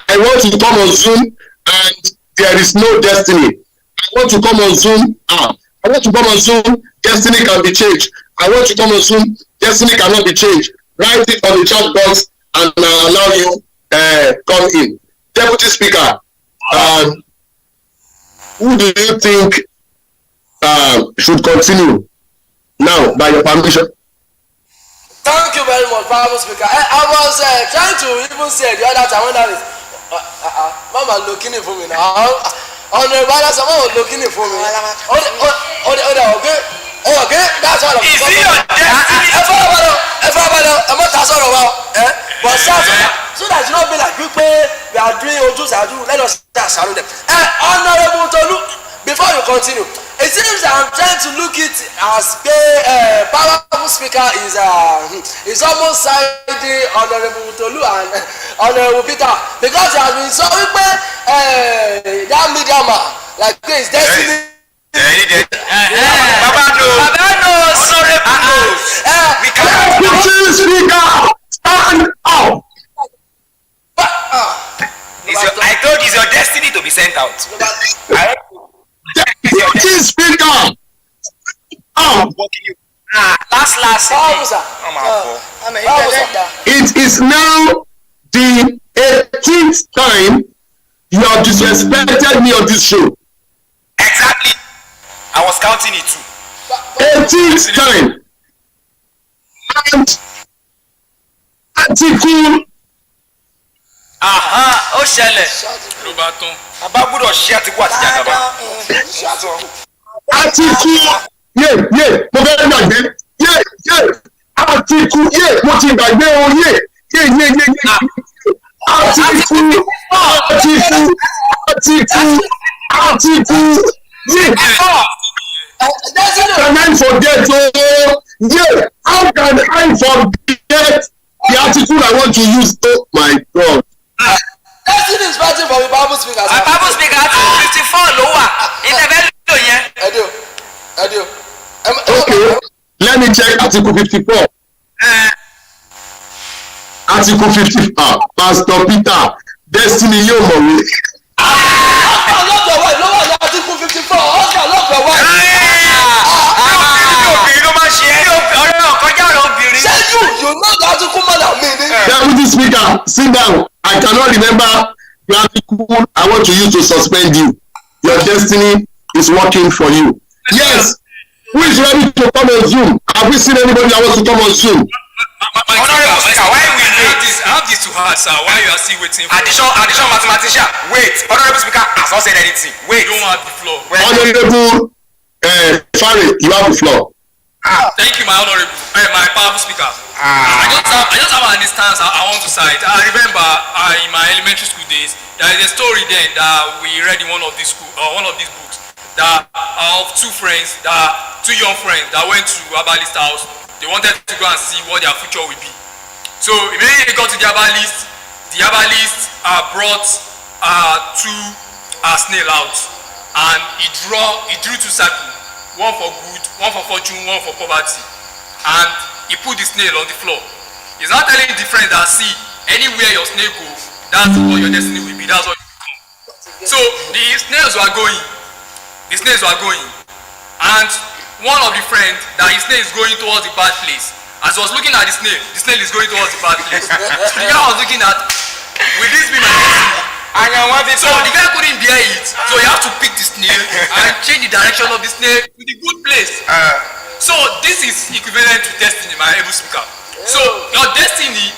I want to come on Zoom and there is no destiny. I want to come on Zoom. I want to come on Zoom. Destiny can be changed. I want to come on Zoom. Destiny cannot be changed. Write it on the chat box and allow you come in. Deputy Speaker, who do you think should continue now, by your permission? Thank you very much, Powerful Speaker. I was trying to even say the other time when that is, Mama looking for me now. Honorable Bala, someone was looking for me. Okay, that's all. Is he your destiny? But so that you not be like you pay, we are doing Oju, let us start them. Honorable Tolu, before you continue, it seems that I'm trying to look it as Powerful Speaker is almost siding Honorable Tolu and Honorable Peter, because he has been so that media man like his destiny. Baba knows. Honorable knows. We can't. Deputy Speaker, stand up. I told you it's your destiny to be sent out. Deputy Speaker, Last. it is now the 18th time you have disrespected me on this show. Exactly. I was counting it too. 18th time. And article. Ó ṣẹlẹ̀. ló bá tán. Bàbá gbọ́dọ̀ ṣe àtìkú àti jàgàbá. Article. Mo fẹ́ gbàgbé. Article. Mo ti gbàgbé o. Article. Can I forget? How can I forget the article I want to use? Oh my God. Destiny is fighting for the Bible Speaker. Bible Speaker article 54 ló wà. Ìtẹ̀fẹ́ lò yẹn. Edio. Okay, let me check article 54. Article 54. Pastor Peter, destiny yóò mọ̀ mí. Husband love your wife. No one Article 54. Husband love your wife. Say you know the article more than me. Deputy Speaker, sit down. I cannot remember the article I want to use to suspend you. Your destiny is working for you. Yes. Who is ready to come on Zoom? Have we seen anybody that wants to come on Zoom? Honorable Speaker, why we wait? I have this to heart, sir. Why you are still waiting? Additional mathematician, wait. Honorable Speaker has not said anything. Wait. You don't have the floor. Honorable Farid, you have the floor. Thank you, my honorable, my powerful speaker. I just have an instance I want to cite. I remember in my elementary school days, there is a story then that we read in one of these books that of two young friends that went to Herbalist house. They wanted to go and see what their future will be. So immediately they got to the herbalist brought two snail out, and he drew two circles. One for good, one for fortune, one for poverty. And he put the snail on the floor. He's not telling the friend that, see, anywhere your snail goes, that's what your destiny will be, that's what you become. So the snails were going. And one of the friends, that his snail is going towards the bad place. As he was looking at the snail is going towards the bad place. So the guy was looking at, will this be my destiny? So the guy couldn't bear it, so you have to pick the snail and change the direction of the snail to the good place. So this is equivalent to destiny, my able speaker. So your destiny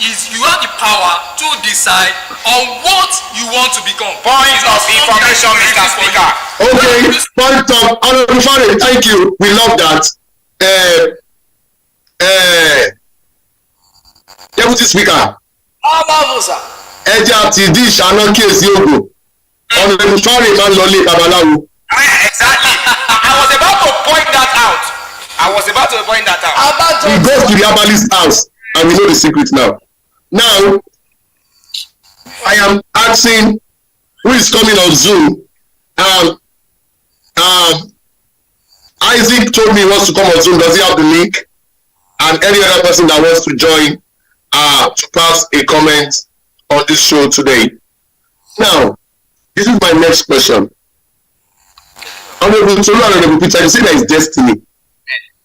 is you have the power to decide on what you want to become. Point of information, Mr. Speaker. Okay, point of Honorable Farid, thank you. We love that. Deputy Speaker. Ẹja àti ìdí ìṣáná kíyèsí ògùn. Honorable Farid máa ń lọ ilé babaláwo. Exactly. I was about to point that out. He goes to the herbalist house, and we know the secret now. Now, I am asking who is coming on Zoom. Isaac told me he wants to come on Zoom. Does he have the link? And any other person that wants to join to pass a comment on this show today. Now, this is my next question. Honorable Tolu and Honorable Peter, you say there is destiny.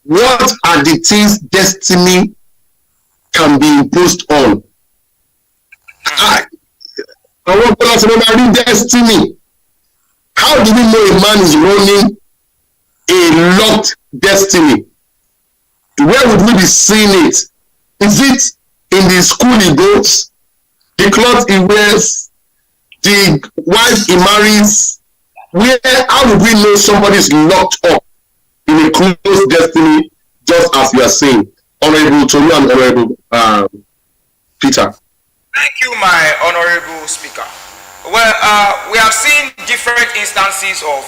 What are the things destiny can be imposed on? I want to know destiny. How do we know a man is running a locked destiny? Where would we be seeing it? Is it in the school he goes, the clothes he wears, the wife he marries? How would we know somebody is locked up in a closed destiny, just as you are saying? Honorable Tolu and Honorable Peter. Thank you, my honorable speaker. Well, we have seen different instances of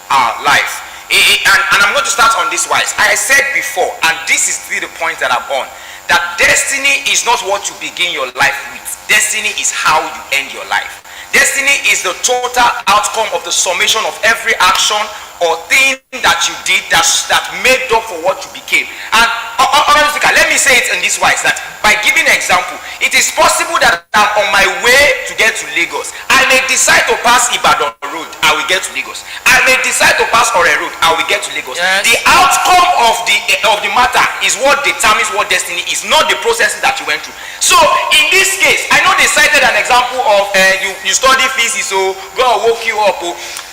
our life. And I'm going to start on this wise. I said before, and this is still the point that I'm on, that destiny is not what you begin your life with. Destiny is how you end your life. Destiny is the total outcome of the summation of every action or thing that you did that made up for what you became. And honestly, let me say it in this wise, that by giving an example, it is possible that I'm on my way to get to Lagos. I may decide to pass Ibadan Road, I will get to Lagos. I may decide to pass Ore Road, I will get to Lagos. Yes. The outcome of the matter is what determines what destiny is, not the processes that you went through. So in this case, I know they cited an example of you study physics, so God woke you up.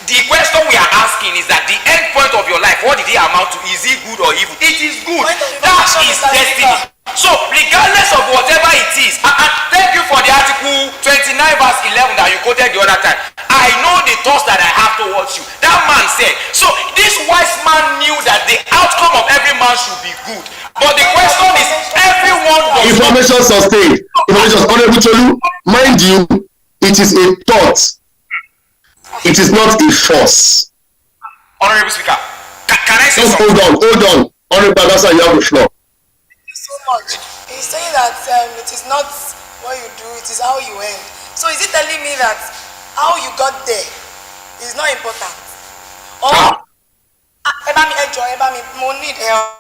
The question we are asking is that the end point of your life, what did it amount to? Is it good or evil? It is good. That is destiny. So regardless of whatever it is, and thank you for the article 29 verse 11 that you quoted the other time. I know the thoughts that I have towards you. That man said, so this wise man knew that the outcome of every man should be good. But the question is, everyone does information sustained. Information, Honorable Tolu, mind you, it is a thought. It is not a force. Honorable Speaker, can I say just something? Hold on. Honorable Badasa, you have the floor. Thank you so much. He's saying that it is not what you do, it is how you end. So is he telling me that how you got there is not important? Or mo need help.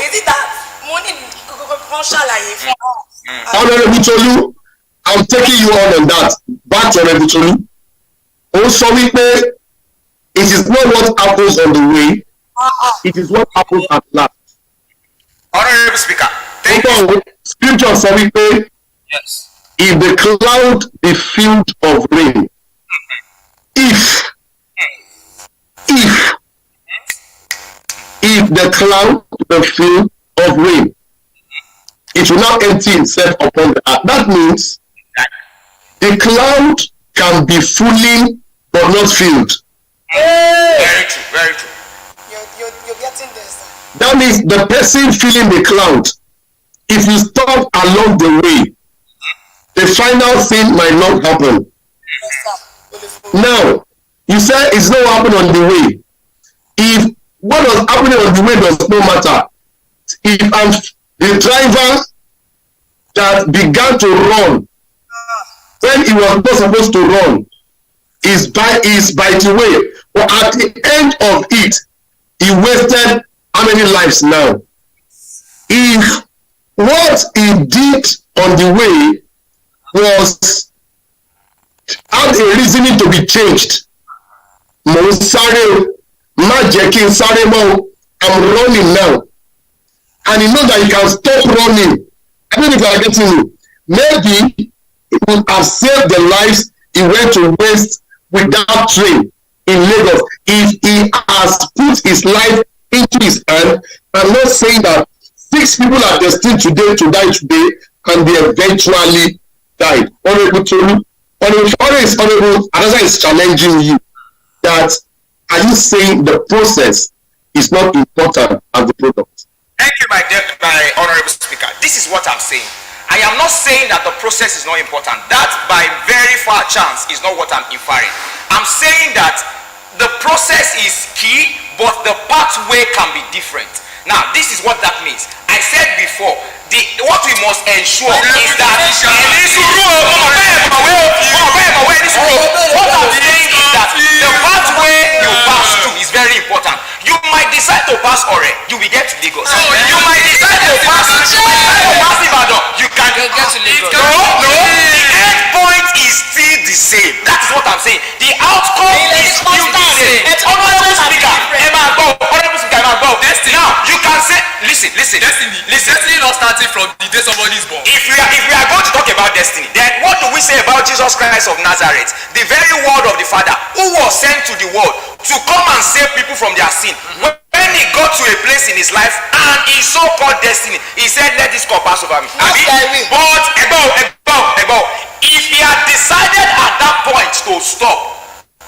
Is it that mo need Honorable Tolu, I'm taking you on that. Back to Rebucholu. Also, we pay. It is not what happens on the way. It is what happens at last. Honorable Speaker, thank you. Scripture says we pay. Yes. If the cloud be filled of rain, if the cloud be filled of rain, it will not empty itself upon the earth. That means the cloud can be fully but not filled. Very true, very true. You're getting this. That means the person filling the cloud, if you stop along the way, the final thing might not happen. Now, you say it's not happening on the way. If what was happening on the way does not matter, if I'm the driver that began to run when he was not supposed to run is by the way, but at the end of it, he wasted how many lives now? If what he did on the way was had a reasoning to be changed. I'm running now. And he knows that he can stop running. I don't know if you are getting me. Maybe he would have saved the lives he went to waste with that train in Lagos if he has put his life into his hand. I'm not saying that 6 people are destined today to die today and they eventually died. Honorable Tolu, Honorable, another is challenging you that are you saying the process is not important as the product? Thank you, my honorable speaker. This is what I'm saying. I am not saying that the process is not important. That by very far chance is not what I'm inferring. I'm saying that the process is key, but the pathway can be different. Now, this is what that means. I said before, what we must ensure is that what I'm saying is that the pathway you pass through is very important. You might decide to pass Ore, you will get to Lagos. You might decide to pass Ibadan, you can get to Lagos. No, the end point is still the same. That is what I'm saying. The outcome is still the same. Honorable Speaker, now you can say, listen. Destiny not starting from the day somebody is born. If we are going to talk about destiny, then what do we say about Jesus Christ of Nazareth, the very word of the Father, who was sent to the world to come and save people from their sin? When he got to a place in his life and his so-called destiny, he said, let this cup pass over me. But if he had decided at that point to stop,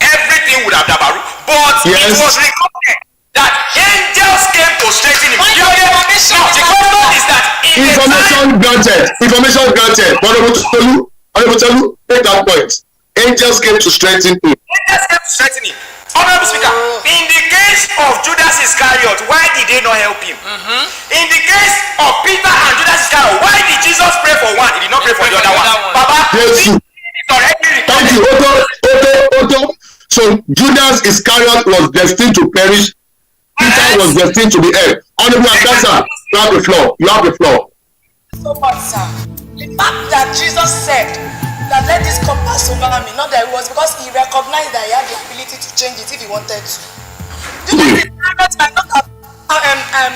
everything would have dabaru. But it was recorded that angels came to straighten him. The question is that information granted. Honorable Tolu, take that point. Angels came to strengthen him. Honorable Speaker, in the case of Judas Iscariot, why did they not help him? In the case of Peter and Judas Iscariot, why did Jesus pray for one? He did not pray for the other one. Baba, yes. Thank you, Otto. So Judas Iscariot was destined to perish. Peter was destined to be held. Honorable Adasa, you have the floor. So much, sir. The fact that Jesus said that let this come pass over me, not that it was because he recognized that he had the ability to change it if he wanted to. Judas Iscariot might not have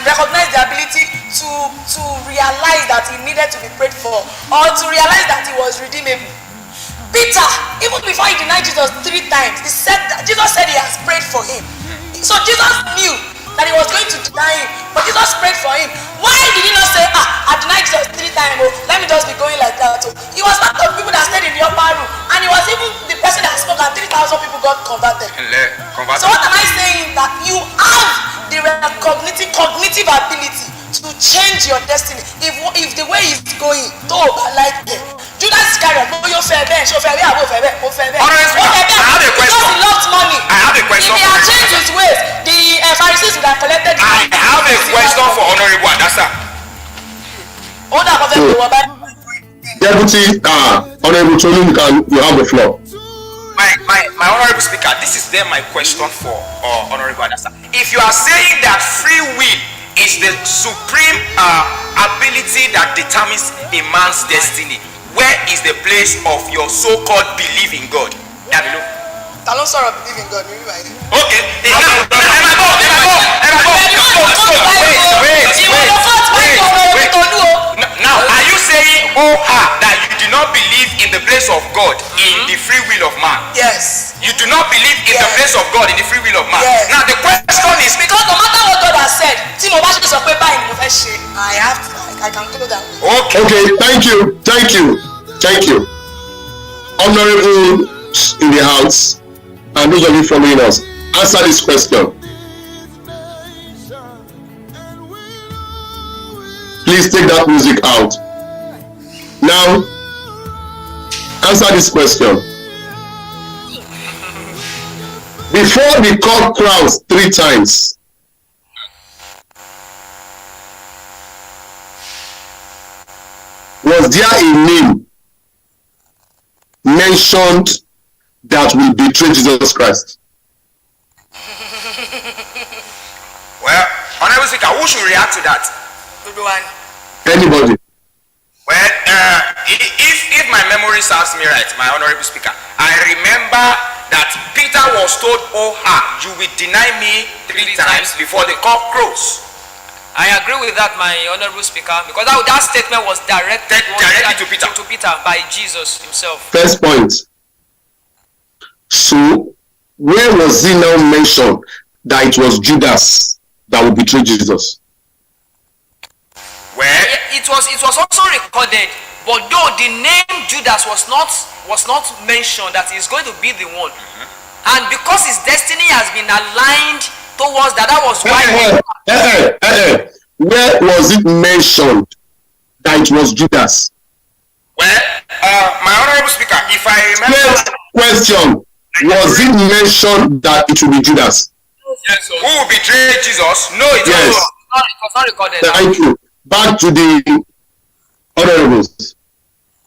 recognized the ability to realize that he needed to be prayed for, or to realize that he was redeemable. Peter, even before he denied Jesus 3 times, Jesus said he has prayed for him. So Jesus knew that he was going to deny him, but Jesus prayed for him. Why did he not say, I denied Jesus 3 times, let me just be going like that? He was part of people that stayed in the upper room, and he was even the person that spoke, and 3,000 people got converted. So what am I saying? That you have the cognitive ability to change your destiny. If the way is going, like Judas Iscariot, I have a question. Because he loved money. I have a question. If he had changed his ways, the Pharisees would have collected. I have a question for Honorable Adasa. Deputy Honorable Tolu, you have the floor. My Honorable Speaker, this is then my question for Honorable Adasa. If you are saying that free will is the supreme ability that determines a man's destiny, where is the place of your so-called belief in God? Damilohun. Ta ló sọ̀rọ̀ believe in God níbí báyìí? Okay. Now, are you saying, that you do not believe in the place of God in the free will of man? Yes. You do not believe in the place of God in the free will of man. Yes. Now, the question is, Because no matter what God has said, tí mo bá ṣe sọ pé báyìí ni mo fẹ́ ṣe, I can go that way. Okay, thank you. Honorable in the house, and those of you following us, answer this question. Please take that music out. Now, answer this question. Before the cock crows 3 times, was there a name mentioned that will betray Jesus Christ? well, Honorable Speaker, who should react to that? Everyone. Anybody? Well, if my memory serves me right, my Honorable Speaker, I remember that Peter was told, you will deny me 3 times before the cock crows. I agree with that, my honorable speaker, because that statement was directly to Peter. To Peter by Jesus himself. First point. So, where was it now mentioned that it was Judas that would betray Jesus? Well, it was also recorded, but though the name Judas was not mentioned that he's going to be the one, and because his destiny has been aligned towards that was why. Where was it mentioned that it was Judas? Well, my Honorable Speaker, if I remember. Next question. Was it mentioned that it will be Judas? Yes, Who will betray Jesus? No, it Yes. was not. It was not recorded. Thank you. Back to the honorables.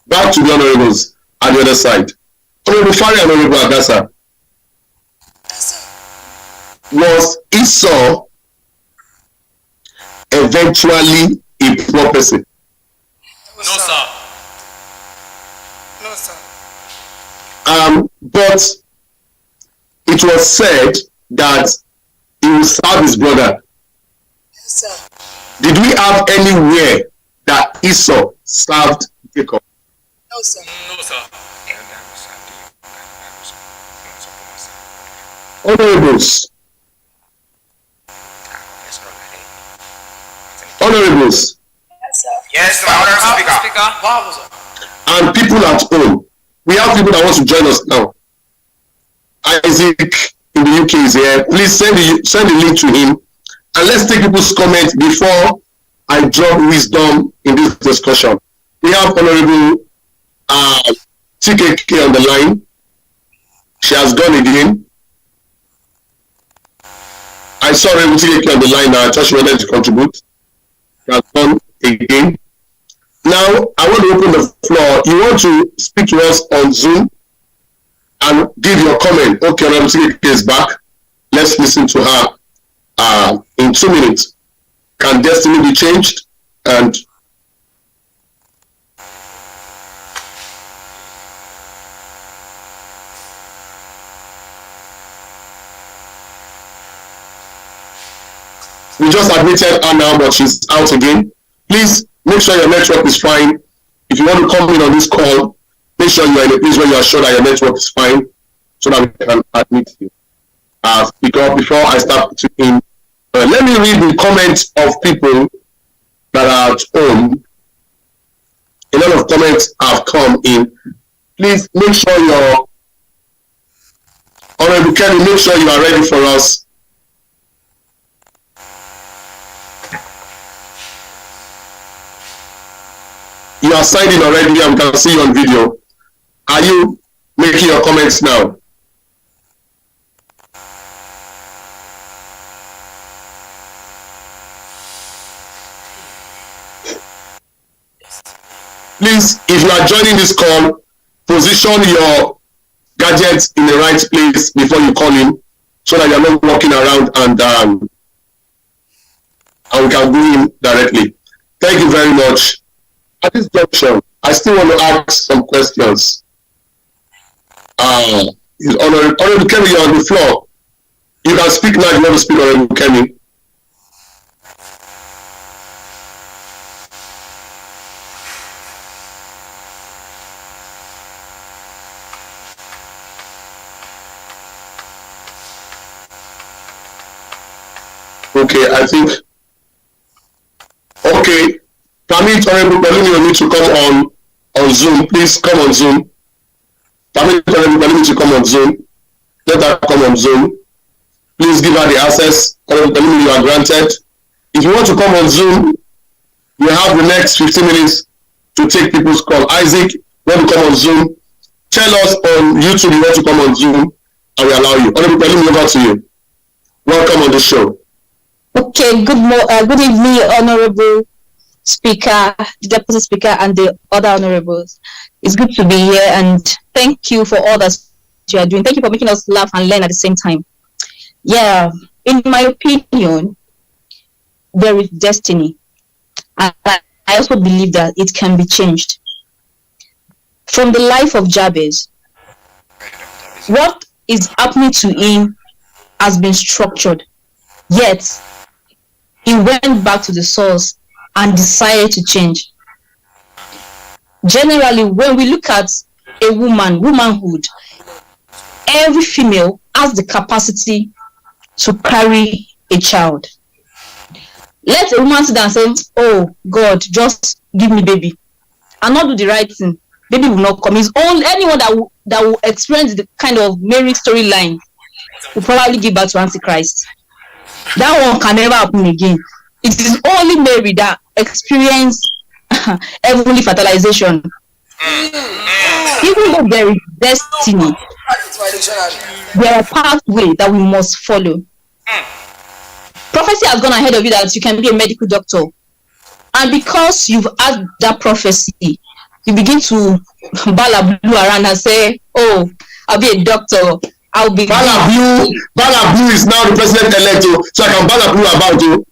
Back to the honorables at the other side. Honorable Fari and Honorable Agasa. Was Esau eventually a prophecy? No, sir. No, sir. But it was said that he will serve his brother. Yes, sir. Did we have anywhere that Esau served Jacob? No, sir. No, sir. Honorables. Honorables. Yes, sir. Yes, my Honorable Speaker. And people at home. We have people that want to join us now. Isaac in the UK is here. Please send the link to him. And let's take people's comments before I drop wisdom in this discussion. We have Honorable TKK on the line. She has gone again. I saw Honorable TKK on the line now. I thought she wanted to contribute. She has gone again. Now, I want to open the floor. You want to speak to us on Zoom and give your comment. Okay, Honorable TKK is back. Let's listen to her in 2 minutes. Can destiny be changed? And we just admitted her now, but she's out again. Please make sure your network is fine. If you want to come in on this call, make sure you are in a place where you are sure that your network is fine, so that we can admit you. Because before I start speaking, let me read the comments of people that are at home. A lot of comments have come in. Please make sure your Honorable Kenny, make sure you are ready for us. You are signed in already and we can see you on video. Are you making your comments now? Please, if you are joining this call, position your gadgets in the right place before you call in, so that you are not walking around and we can go in directly. Thank you very much. At this junction, I still want to ask some questions. Honorable Kemi, you're on the floor. You can speak now if you want to speak, Honorable Kemi. Okay, I think. Okay, permit Honorable Pelumi to come on Zoom. Please come on Zoom. Permit Honorable Pelumi to come on Zoom. Let her come on Zoom. Please give her the access. Honorable Pelumi, you are granted. If you want to come on Zoom, you have the next 15 minutes to take people's call. Isaac, you want to come on Zoom? Tell us on YouTube you want to come on Zoom, and we allow you. Honorable Pelumi, over to you. Welcome on the show. Okay, good evening, Honorable Speaker, the Deputy Speaker, and the other honorables. It's good to be here, and thank you for all that you are doing. Thank you for making us laugh and learn at the same time. Yeah, in my opinion, there is destiny. And I also believe that it can be changed. From the life of Jabez, what is happening to him has been structured, yet he went back to the source and decided to change. Generally, when we look at a womanhood, every female has the capacity to carry a child. Let a woman sit down and say, oh God, just give me baby, and not do the right thing. Baby will not come. It's only anyone that will experience the kind of Mary storyline will probably give birth to Antichrist. That one can never happen again. It is only Mary that experienced heavenly fertilization. Even though there is destiny, there are pathways that we must follow. Prophecy has gone ahead of you that you can be a medical doctor. And because you've had that prophecy, you begin to bala blue around and say, oh, I'll be a doctor. I'll be Bala Blue is now the president-elect, so I can Bala Blue about you.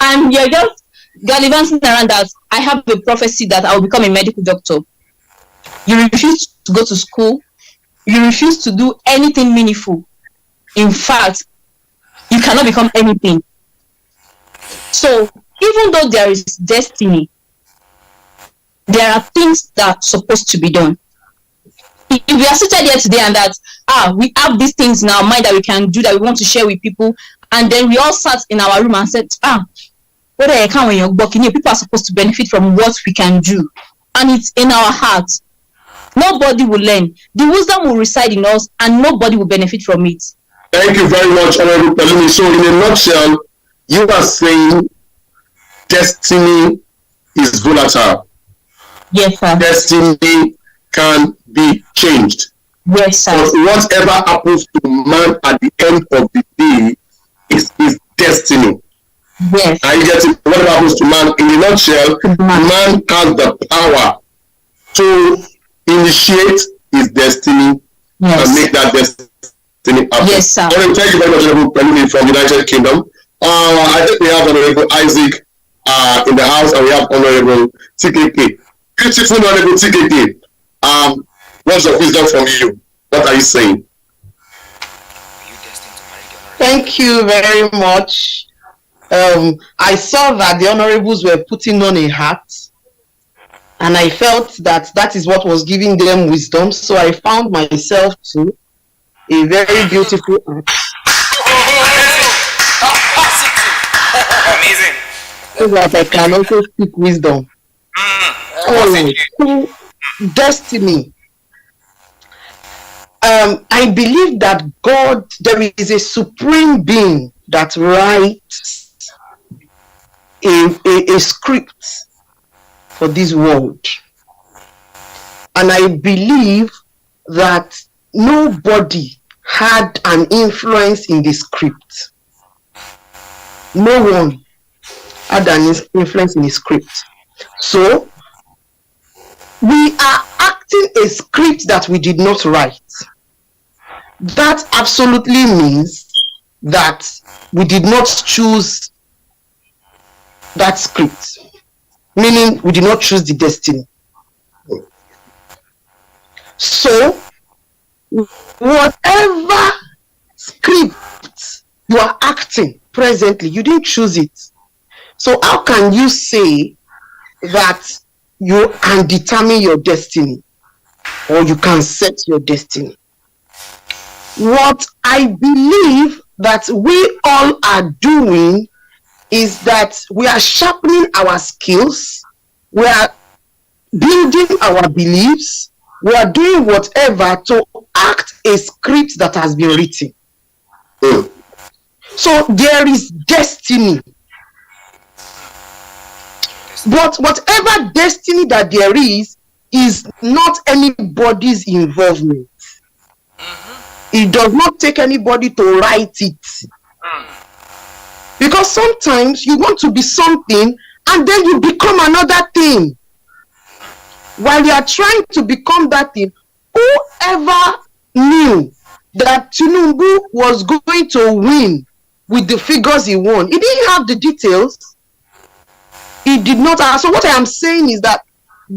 And you're just gallivanting around that I have a prophecy that I will become a medical doctor. You refuse to go to school. You refuse to do anything meaningful. In fact, you cannot become anything. So, even though there is destiny, there are things that are supposed to be done. If we are seated here today and that, we have these things in our mind that we can do, that we want to share with people, and then we all sat in our room and said, whether I can when you're working here, people are supposed to benefit from what we can do. And it's in our hearts. Nobody will learn. The wisdom will reside in us, and nobody will benefit from it. Thank you very much, Honorable Pelumi. So, in a nutshell, you are saying destiny is volatile. Yes, sir. Destiny can be changed. Yes, sir. But whatever happens to man at the end of the day is his destiny. Yes. And yet, whatever happens to man, in a nutshell, man has the power to initiate his destiny and make that destiny happen. Yes, sir. Thank you very much, Honorable Pelumi from the United Kingdom. I think we have Honorable Isaac in the house, and we have Honorable TKK. Beautiful Honorable TKK. Words of wisdom from you. What are you saying? Thank you very much. I saw that the honorables were putting on a hat, and I felt that that is what was giving them wisdom. So I found myself to a very beautiful hat. Amazing. So that I can also speak wisdom. So, destiny. I believe that God, there is a supreme being that writes a script for this world. And I believe that nobody had an influence in the script. No one had an influence in the script. So, we are acting a script that we did not write. That absolutely means that we did not choose that script, meaning we did not choose the destiny. So, whatever script you are acting presently, you didn't choose it. So, how can you say that you can determine your destiny or you can set your destiny? What I believe that we all are doing is that we are sharpening our skills, we are building our beliefs, we are doing whatever to act a script that has been written. So there is destiny. But whatever destiny that there is not anybody's involvement. It does not take anybody to write it. Because sometimes you want to be something and then you become another thing. While you are trying to become that thing, whoever knew that Tinubu was going to win with the figures he won, he didn't have the details. He did not have. So what I am saying is that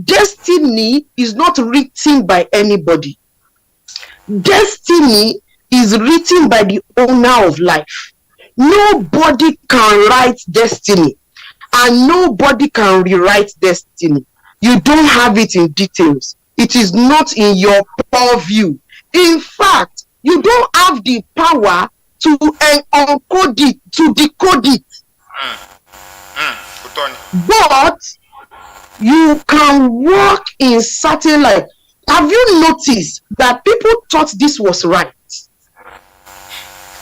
destiny is not written by anybody. Destiny is written by the owner of life. Nobody can write destiny, and nobody can rewrite destiny. You don't have it in details. It is not in your purview. In fact, you don't have the power to encode it, to decode it. But you can walk in certain life. Have you noticed that people thought this was right?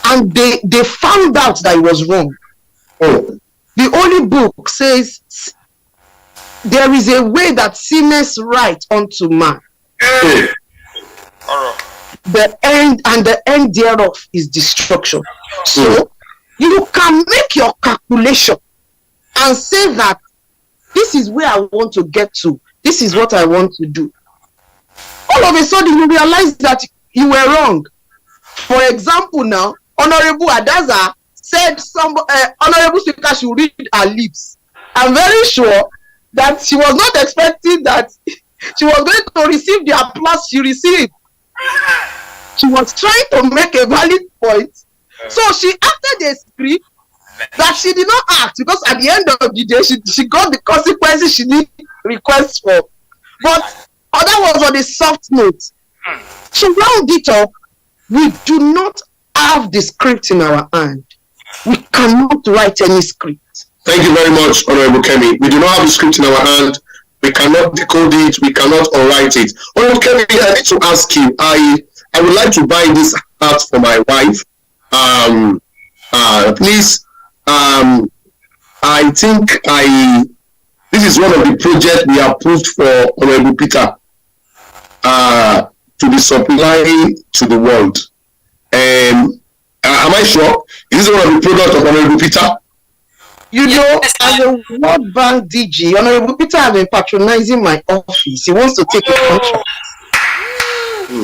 And they found out that it was wrong. The Holy Book says there is a way that seemeth right unto man. The end thereof is destruction. So you can make your calculation and say that this is where I want to get to. This is what I want to do. All of a sudden you realize that you were wrong. For example, now Honorable Adaza said Honorable Speaker should read her lips. I'm very sure that she was not expecting that she was going to receive the applause she received. She was trying to make a valid point. So she acted a script that she did not act, because at the end of the day she got the consequences she didn't request for. But that was on a soft note. So round it up, we do not have the script in our hand. We cannot write any script. Thank you very much, Honorable Kemi. We do not have the script in our hand. We cannot decode it. We cannot write it. Honorable Kemi, I need to ask you. I would like to buy this hat for my wife. Please. I think this is one of the projects we approved for Honorable Peter to be supplying to the world. Am I sure? Is this one of the products of Honorable Peter? You know, as a World Bank DG, Honorable Peter has been patronizing my office. He wants to take a contract. So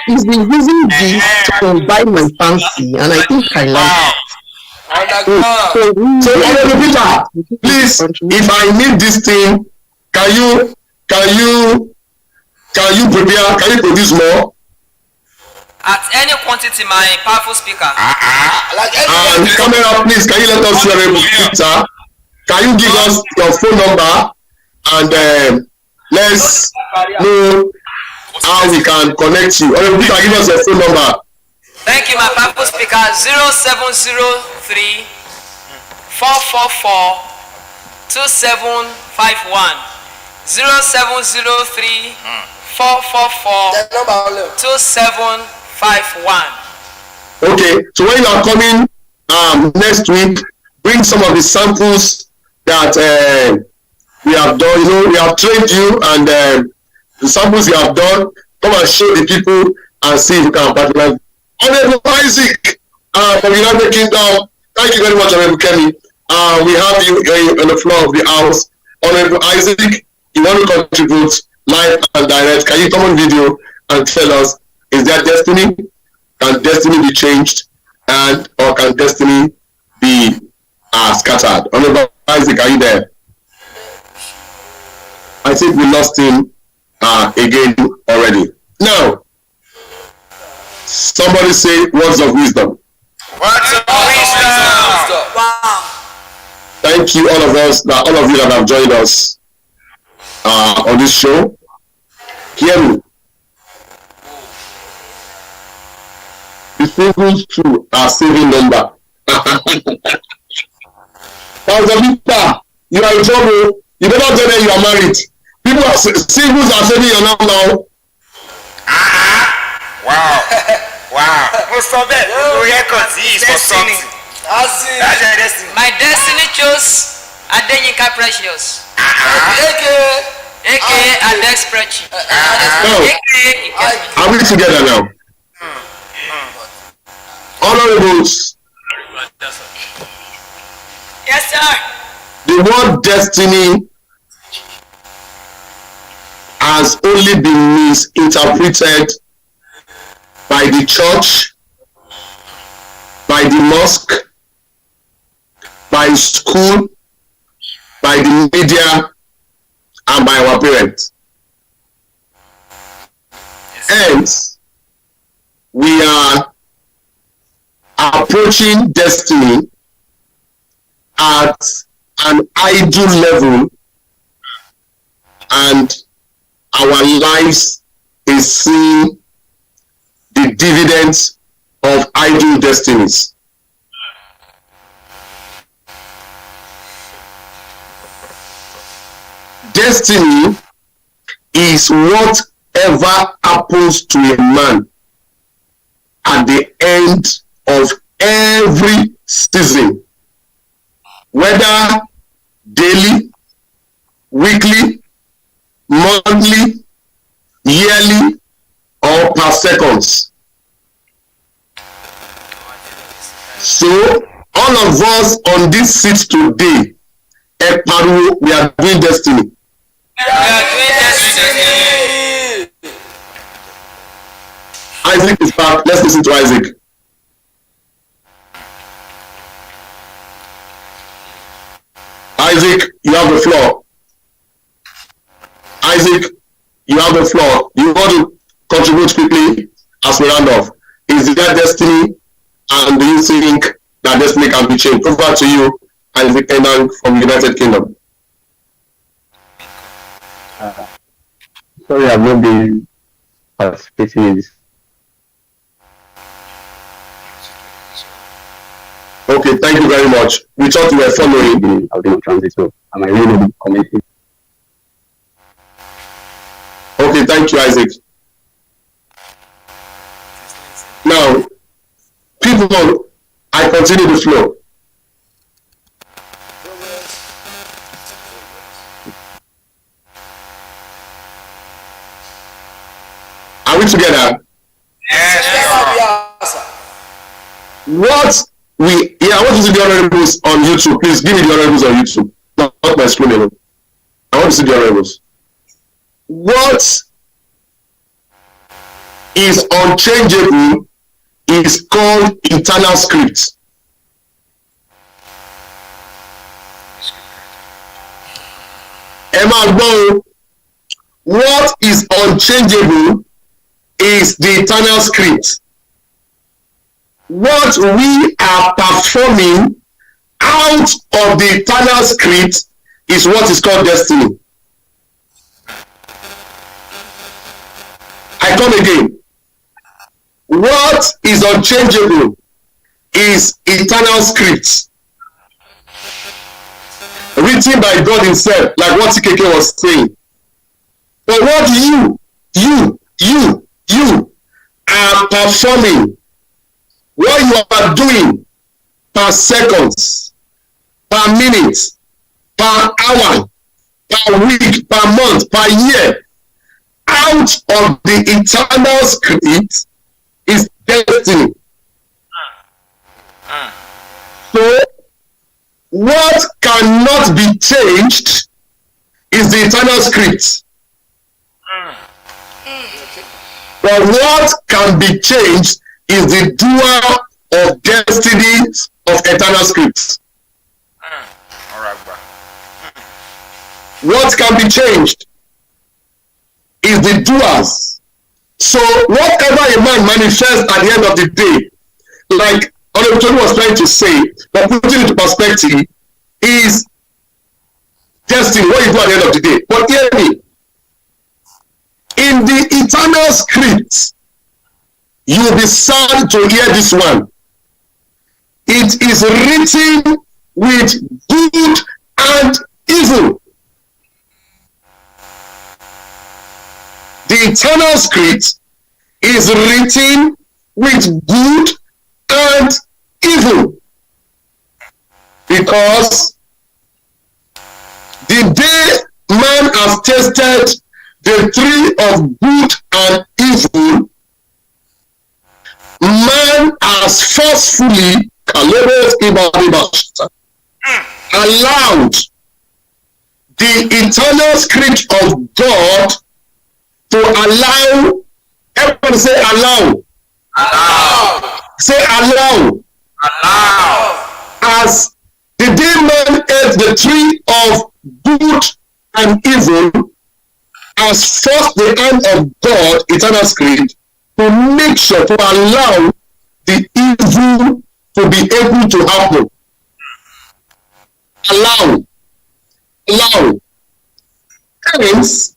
he's been using this to buy my fancy, and I think I like it. So Honorable Peter, please, if I need this thing, can you prepare? Can you produce more? At any quantity, my powerful speaker. And camera, please, can you let us see Honorable Peter? Can you give us your phone number and let's know how we can connect you? Honorable Peter, give us your phone number. Thank you, my powerful speaker. 0703 444 2751. 0703 444 2751. Okay, so when you are coming next week, bring some of the samples that we have done. You know, we have trained you, and the samples you have done, come and show the people and see if you can patronize. Honorable Isaac from United Kingdom, thank you very much, Honorable Kemi. We have you on the floor of the house. Honorable Isaac, you want to contribute live and direct? Can you come on video and tell us, is there destiny? Can destiny be changed, or can destiny be scattered? Honorable Isaac, are you there? I think we lost him. again already. Now, somebody say words of wisdom. Words of wisdom. Wow. Thank you, all of you that have joined us on this show. Hear me. The singles too are saving number. Pastor Victor, you are in trouble. You better tell them you are married. People are singles are saving your number now. Wow. Wow. Most of them, records is for something. That's your destiny. My destiny chose Adenika Precious. AKA Adex Precious. Are we together now? Honorables. Yes, sir. The word destiny has only been misinterpreted by the church, by the mosque, by school, by the media, and by our parents. Hence, we are approaching destiny at an ideal level, and our lives is seeing the dividends of ideal destinies. Destiny is whatever happens to a man at the end of every season, whether daily, weekly, monthly, yearly, or per seconds. So, all of us on this seat today, we are doing destiny. Isaac is back. Let's listen to Isaac. Isaac, you have the floor. Isaac, you have the floor. You want to contribute quickly as we round off. Is there destiny, and do you think that destiny can be changed? Over to you, Isaac Enang from United Kingdom. Sorry, I've not been participating in this. Okay, thank you very much. We thought you were following. I've been on transit, so am I really commenting? Okay, thank you, Isaac. Now, people, I continue the flow. Are we together? Yes. I want to see the honorables on YouTube. Please give me the honorables on YouTube. Not my screen alone. I want to see the honorables. What is unchangeable is called internal script. Emma, what is unchangeable is the internal script. What we are performing out of the internal script is what is called destiny. I come again. What is unchangeable is internal script written by God himself, like what TKK was saying. But what you are performing, what you are doing per seconds, per minute, per hour, per week, per month, per year, out of the internal script is destiny. So, what cannot be changed is the internal script. But what can be changed is the doer of destiny of eternal scripts. What can be changed is is the doers. So whatever a man manifests at the end of the day, like Honorable was trying to say, but putting it into perspective, is destiny, what you do at the end of the day. But hear me, in the eternal script, you will be sad to hear this one. It is written with good and evil. The eternal script is written with good and evil. Because the day man has tasted the tree of good and evil, man has forcefully allowed the eternal script of God to allow, everybody say allow. Allow. Say allow. Allow. As the day man ate the tree of good and evil, has forced the hand of God, eternal script, to make sure to allow the evil to be able to happen. Allow. Allow. Hence,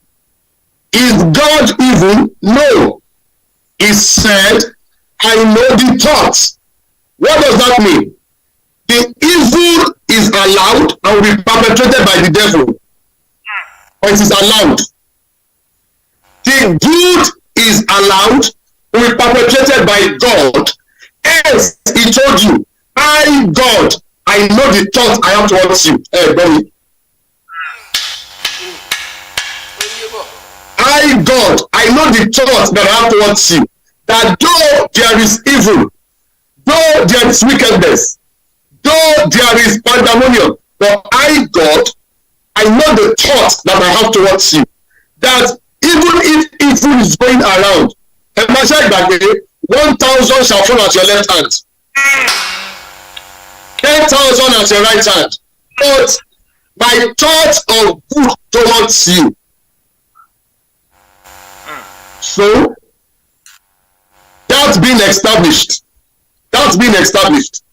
is God evil? No. He said, I know the thoughts. What does that mean? The evil is allowed and will be perpetrated by the devil. Or it is allowed. The good is allowed to be perpetrated by God. Yes, he told you, I, God, I know the thoughts I have towards you. Hey, buddy. I, God, I know the thoughts that I have towards you. That though there is evil, though there is wickedness, though there is pandemonium, but I, God, I know the thoughts that I have towards you. That even if evil is going around, 1,000 shall fall at your left hand, 10,000 at your right hand, but my thoughts of good towards you. So that's been established. That's been established.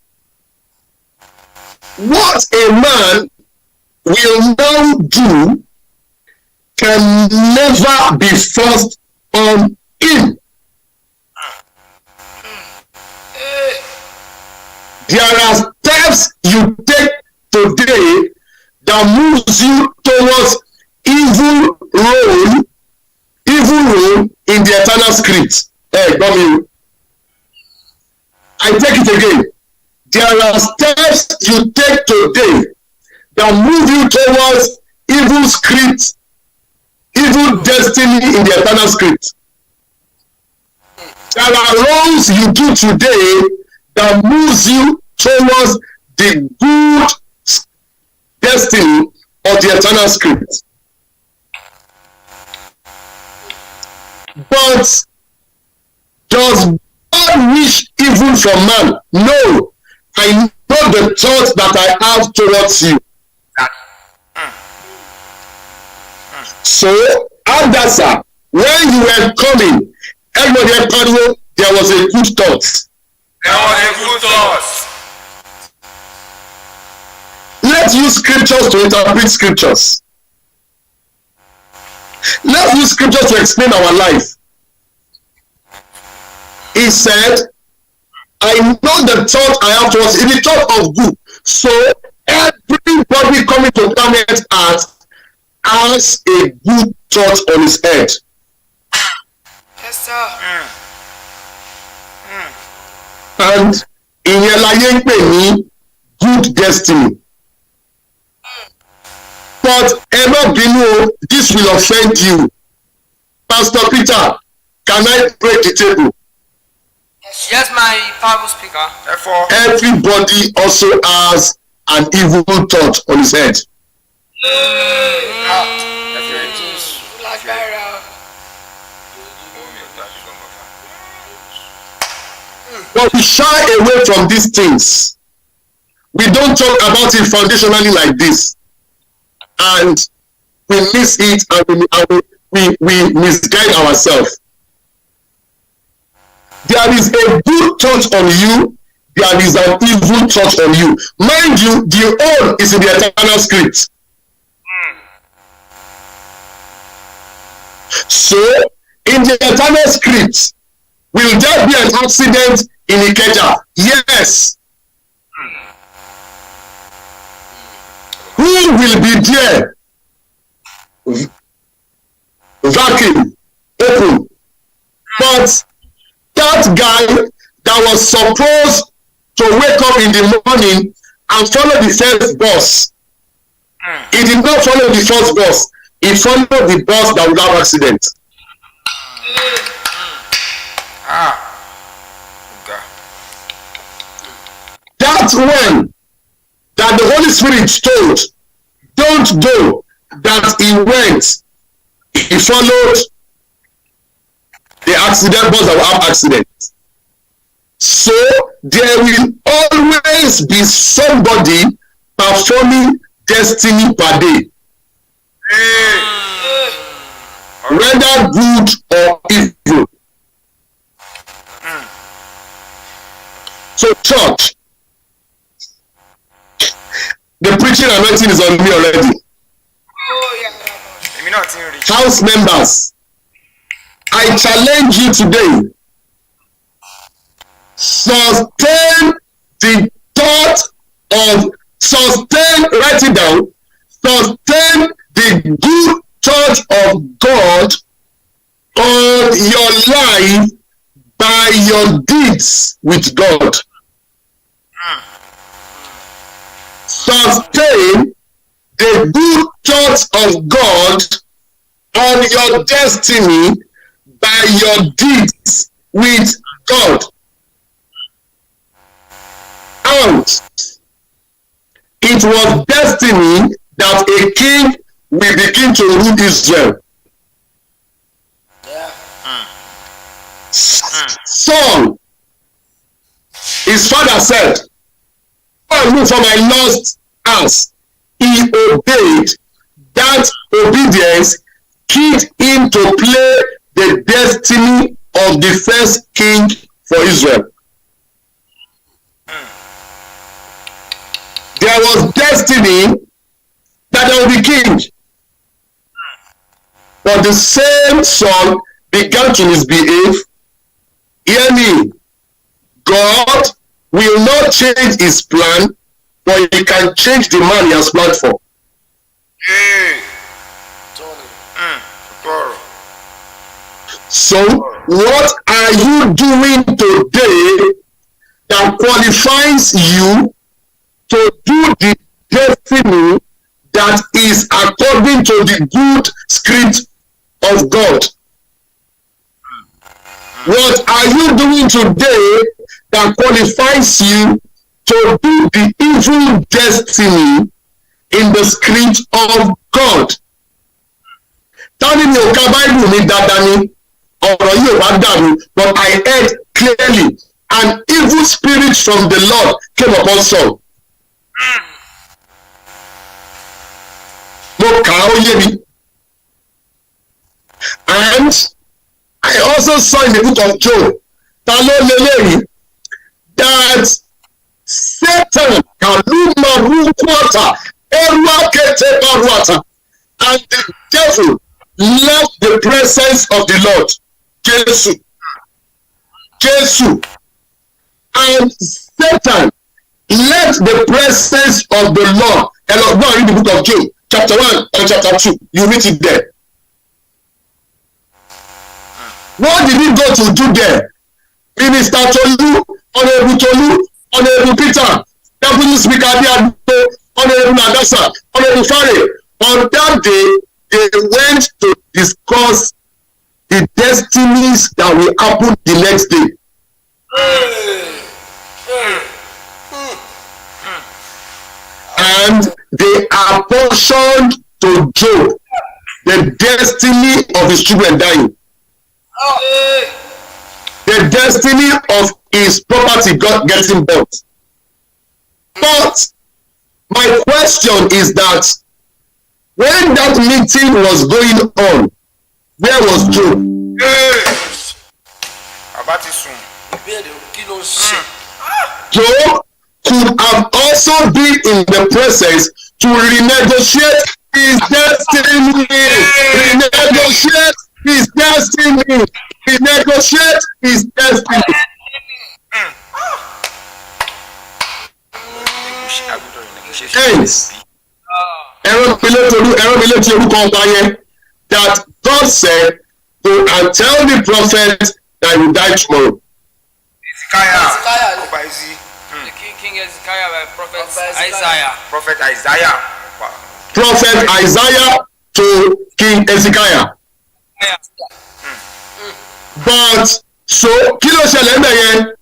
What a man will now do can never be forced on him. There are steps you take today that moves you towards evil role in the eternal script. Hey, God, I take it again. There are steps you take today that move you towards evil script, evil destiny in the eternal script. There are roles you do today that moves you towards the good destiny of the eternal script. But does God wish evil from man? No. I know the thoughts that I have towards you. So, Adasa, when you were coming, everybody had told there was a good thought. There was a good thought. Let's use scriptures to interpret scriptures. Let's use scriptures to explain our life. He said, I know the thought I have towards you, the thought of good. So everybody coming to planet Earth has a good thought on his head. Yes, sir. And ìyẹn láyé ń pè ní good destiny. But ever bínú, this will offend you. Pastor Peter, can I break the table? Yes, my powerful speaker. Therefore, Everybody also has an evil thought on his head. But we shy away from these things. We don't talk about it foundationally like this. And we miss it and we misguide ourselves. There is a good touch on you, there is an evil touch on you. Mind you, the old is in the eternal script. So, in the eternal script, will there be an accident in Ikeja? Yes. Who will be there? Vacuum, open. But that guy that was supposed to wake up in the morning and follow the first bus, he did not follow the first bus. He followed the bus that would have accident. That one that the Holy Spirit told, don't go, that he went, he followed the accident bus that will have accident. So there will always be somebody performing destiny per day. Whether good or evil. So church, the preaching anointing is on me already. House members, I challenge you today. Sustain the thought of, write it down, sustain the good thought of God on your life by your deeds with God. Sustain the good thoughts of God on your destiny by your deeds with God. And it was destiny that a king will begin to rule Israel. Saul, his father said, "Go and look for my lost house." He obeyed. That obedience keyed him to play the destiny of the first king for Israel. There was destiny that there will be king. But the same Saul began to misbehave. Hear me. God will not change his plan, but he can change the man he has planned for. So, what are you doing today that qualifies you to do the destiny that is according to the good script of God? What are you doing today that qualifies you to do the evil destiny in the script of God? Telling you, Bible me dadani, or you dadani, but I heard clearly an evil spirit from the Lord came upon Saul. And I also saw in the book of Job that Satan and the devil left the presence of the Lord. Jesus. And Satan left the presence of the Lord. And go read the book of Job, chapter 1 and chapter 2. You read it there. What did he go to do there? Minister Tolu, Honorable Peter, Deputy Speaker Diado, Honorable Nadasa, Honorable Fare. On that day, they went to discuss the destinies that will happen the next day. And they apportioned to Job the destiny of his children dying. The destiny of his property getting bought. But my question is that when that meeting was going on, Where was Job? About it soon. ìbéèrè kí ló ń ṣe. Job could have also been in the process to renegotiate his destiny. Renegotiate his destiny. Renegotiate his destiny. Hence, ẹ̀rọ mi létí orúkọ ọba yẹn that God said, go and tell the prophet that you die tomorrow. Hezekiah. Ọba Ezi. King Hezekiah by Prophet Isaiah. Isaiah. Prophet Isaiah. Wow. Prophet Isaiah to King Hezekiah. But so kí ló ṣẹlẹ̀ ń bẹ̀ yẹn?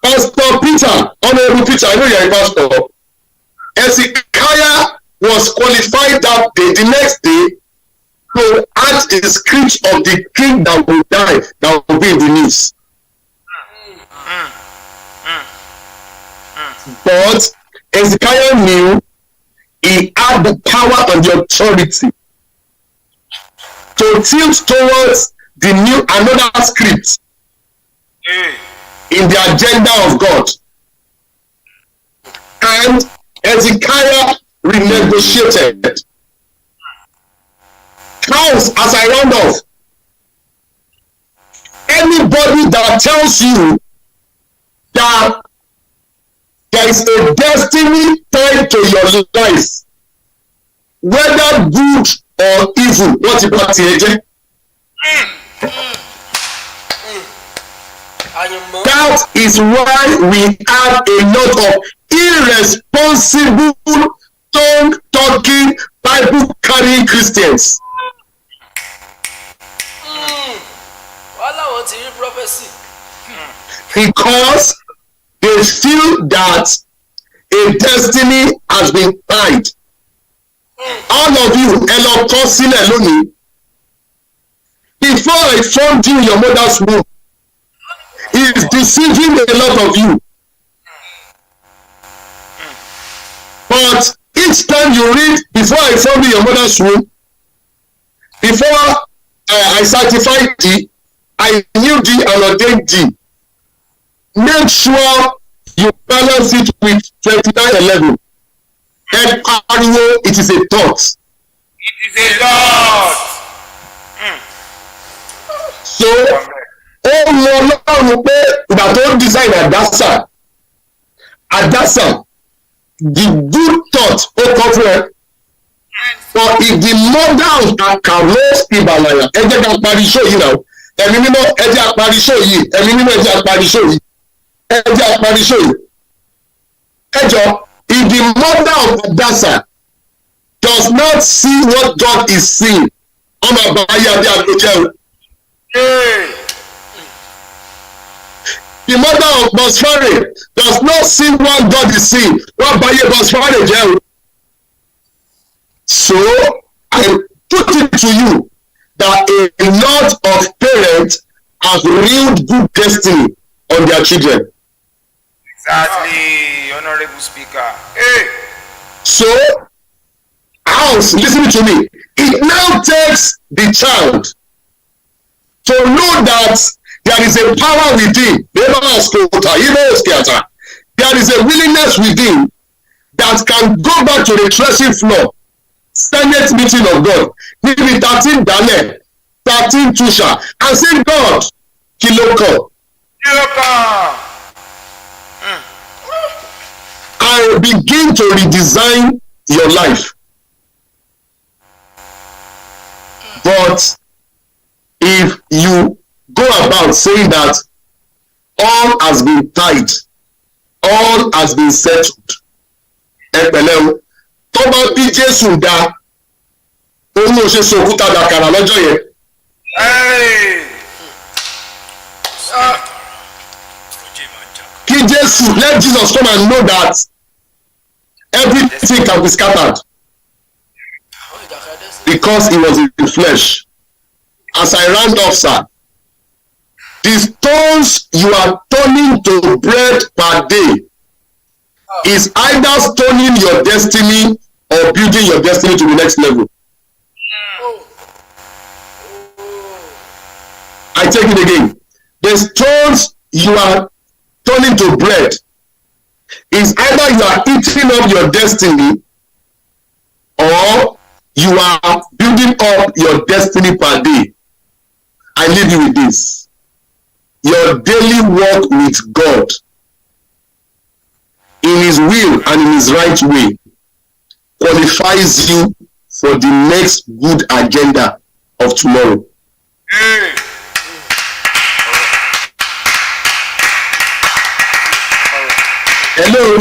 Pastor Peter, Honourable Peter, I know you are a pastor. Hezekiah was qualified that day, the next day, to add a script of the king that will die, that will be in the news. But Hezekiah knew he had the power and the authority to tilt towards the new another script in the agenda of God. And Hezekiah renegotiated. House, as I round off, anybody that tells you that there is a destiny tied to your life, whether good or evil, what you want to that is why we have a lot of irresponsible, tongue-talking, Bible-carrying Christians. Because they feel that a destiny has been tied. All of you, hello, sílẹ̀ lónìí. Before I formed you in your mother's womb, he is deceiving a lot of you. But each time you read, before I formed you in your mother's womb, before I sanctified thee, I knew thee and ordained thee. Make sure you balance it with 29:11. And it is a thought. It is a thought. So, ó mọ Ọlọ́run pé ìgbà tó design Adasa, the good thought ó kọ́ fún ẹ. But if the mother of Akaros Ibalaya, ẹ jẹ́ ká parí show yìí náà. Ẹ̀mí mímọ́ ẹ jẹ́ àparí show yìí. Ẹ̀mí mímọ́ ẹ jẹ́ àparí show yìí. Ẹ jẹ́ àparí show yìí. Ẹ jọ, if the mother of Adasa does not see what God is seeing, ọmọ àbáyé adé àgbẹ̀jẹ̀ o. The mother of Bosfare does not see what God is seeing. Wọ́n àbáyé Bosfare jẹ́ o. So I put it to you that a lot of parents have ruined good destiny on their children. Exactly, Honourable Speaker. Hey. So, house, listen to me. It now takes the child to know that there is a power within. There is a willingness within that can go back to the threshing floor. Senate meeting of God. Níbi 13 Daniel, 13 Tusha, and say, God, Kiloko. I begin to redesign your life. But if you go about saying that all has been tied, all has been settled, tó bá bí Jésù dá òun ò ṣe sòkúta dàkàrà lọ́jọ́ yẹn. Kí Jésù, let Jesus come and know that everything can be scattered because he was in the flesh. As I round off, sir, the stones you are turning to bread per day is either stoning your destiny or building your destiny to the next level. I take it again. The stones you are turning to bread is either you are eating up your destiny or you are building up your destiny per day. I leave you with this. Your daily walk with God in His will and in His right way qualifies you for the next good agenda of tomorrow. Hello.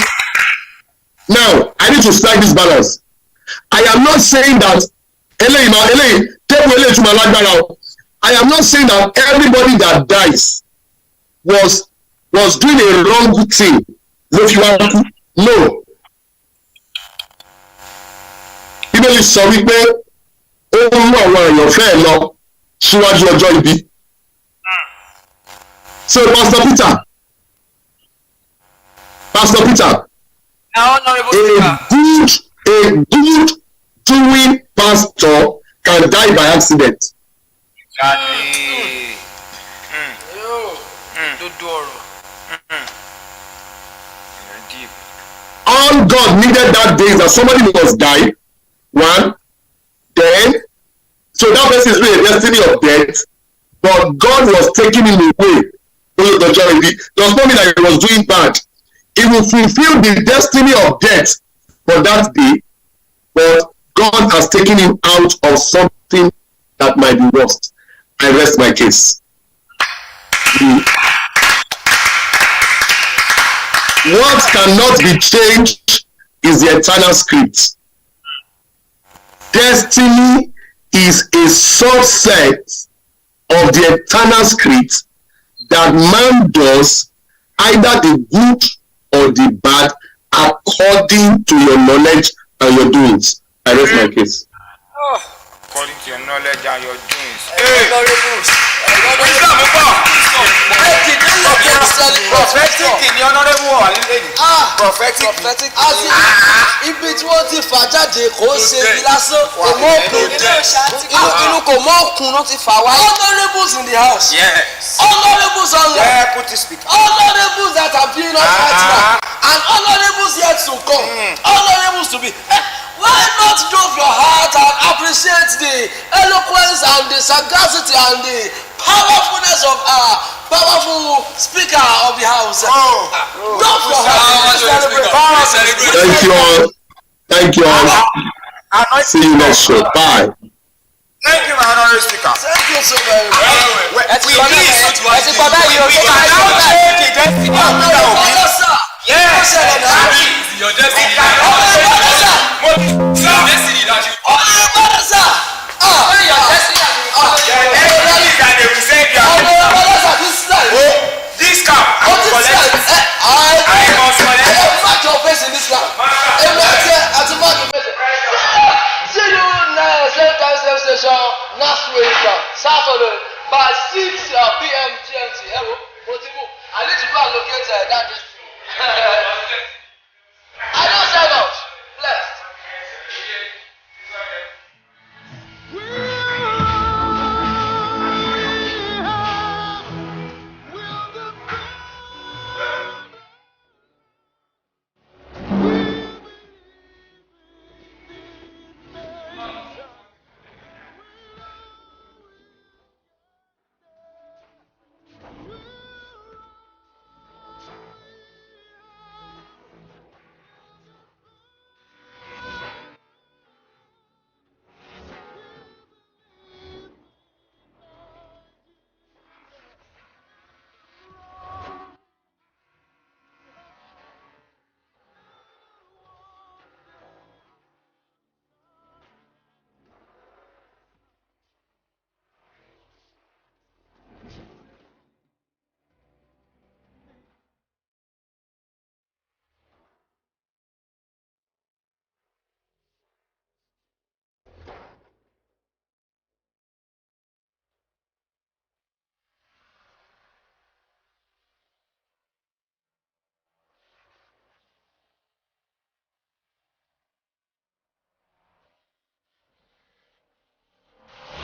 Now, I need to strike this balance. I am not saying that I am not saying that everybody that dies was doing a wrong thing. No. Bíbélì sọ wípé ó mú àwọn èèyàn fẹ́ lọ síwájú ọjọ́ ibi. So Pastor Peter, a good doing pastor can die by accident. All God needed that day is that somebody must die. One, then, so that person is really a destiny of death, but God was taking him away. It does not mean that he was doing bad. He will fulfill the destiny of death for that day, but God has taken him out of something that might be worse. I rest my case. What cannot be changed is the eternal script. Destiny is a subset of the eternal script that man does either the good or the bad according to your knowledge and your doings. I rest my case. According to your knowledge and your doings. Prophetic ni honorable wà nílẹ̀. Prophetic. Ibi tí wọ́n ti fà jáde kò ṣe ibi lásán. Kò mọ̀ òkun. Inú kò mọ̀ òkun ló ti fà wá. Honourables in the house. Yes. Honourables online. Yeah, put it speaker. Honourables that are being on right now. And honourables yet to come. Honourables to be. Why not drop your heart and appreciate the eloquence and the sagacity and the powerfulness of our powerful speaker of the house? Drop your heart and celebrate. Thank you all. See you next show. Bye. Thank you, my honorary speaker. Thank you so very much. Yes. Your destiny. This cap, I will collect. I must collect. Mark your face in this land. See you next same time, same station, next week, Saturday by 6 p.m. GMT. I need to go and locate that. I don't say no.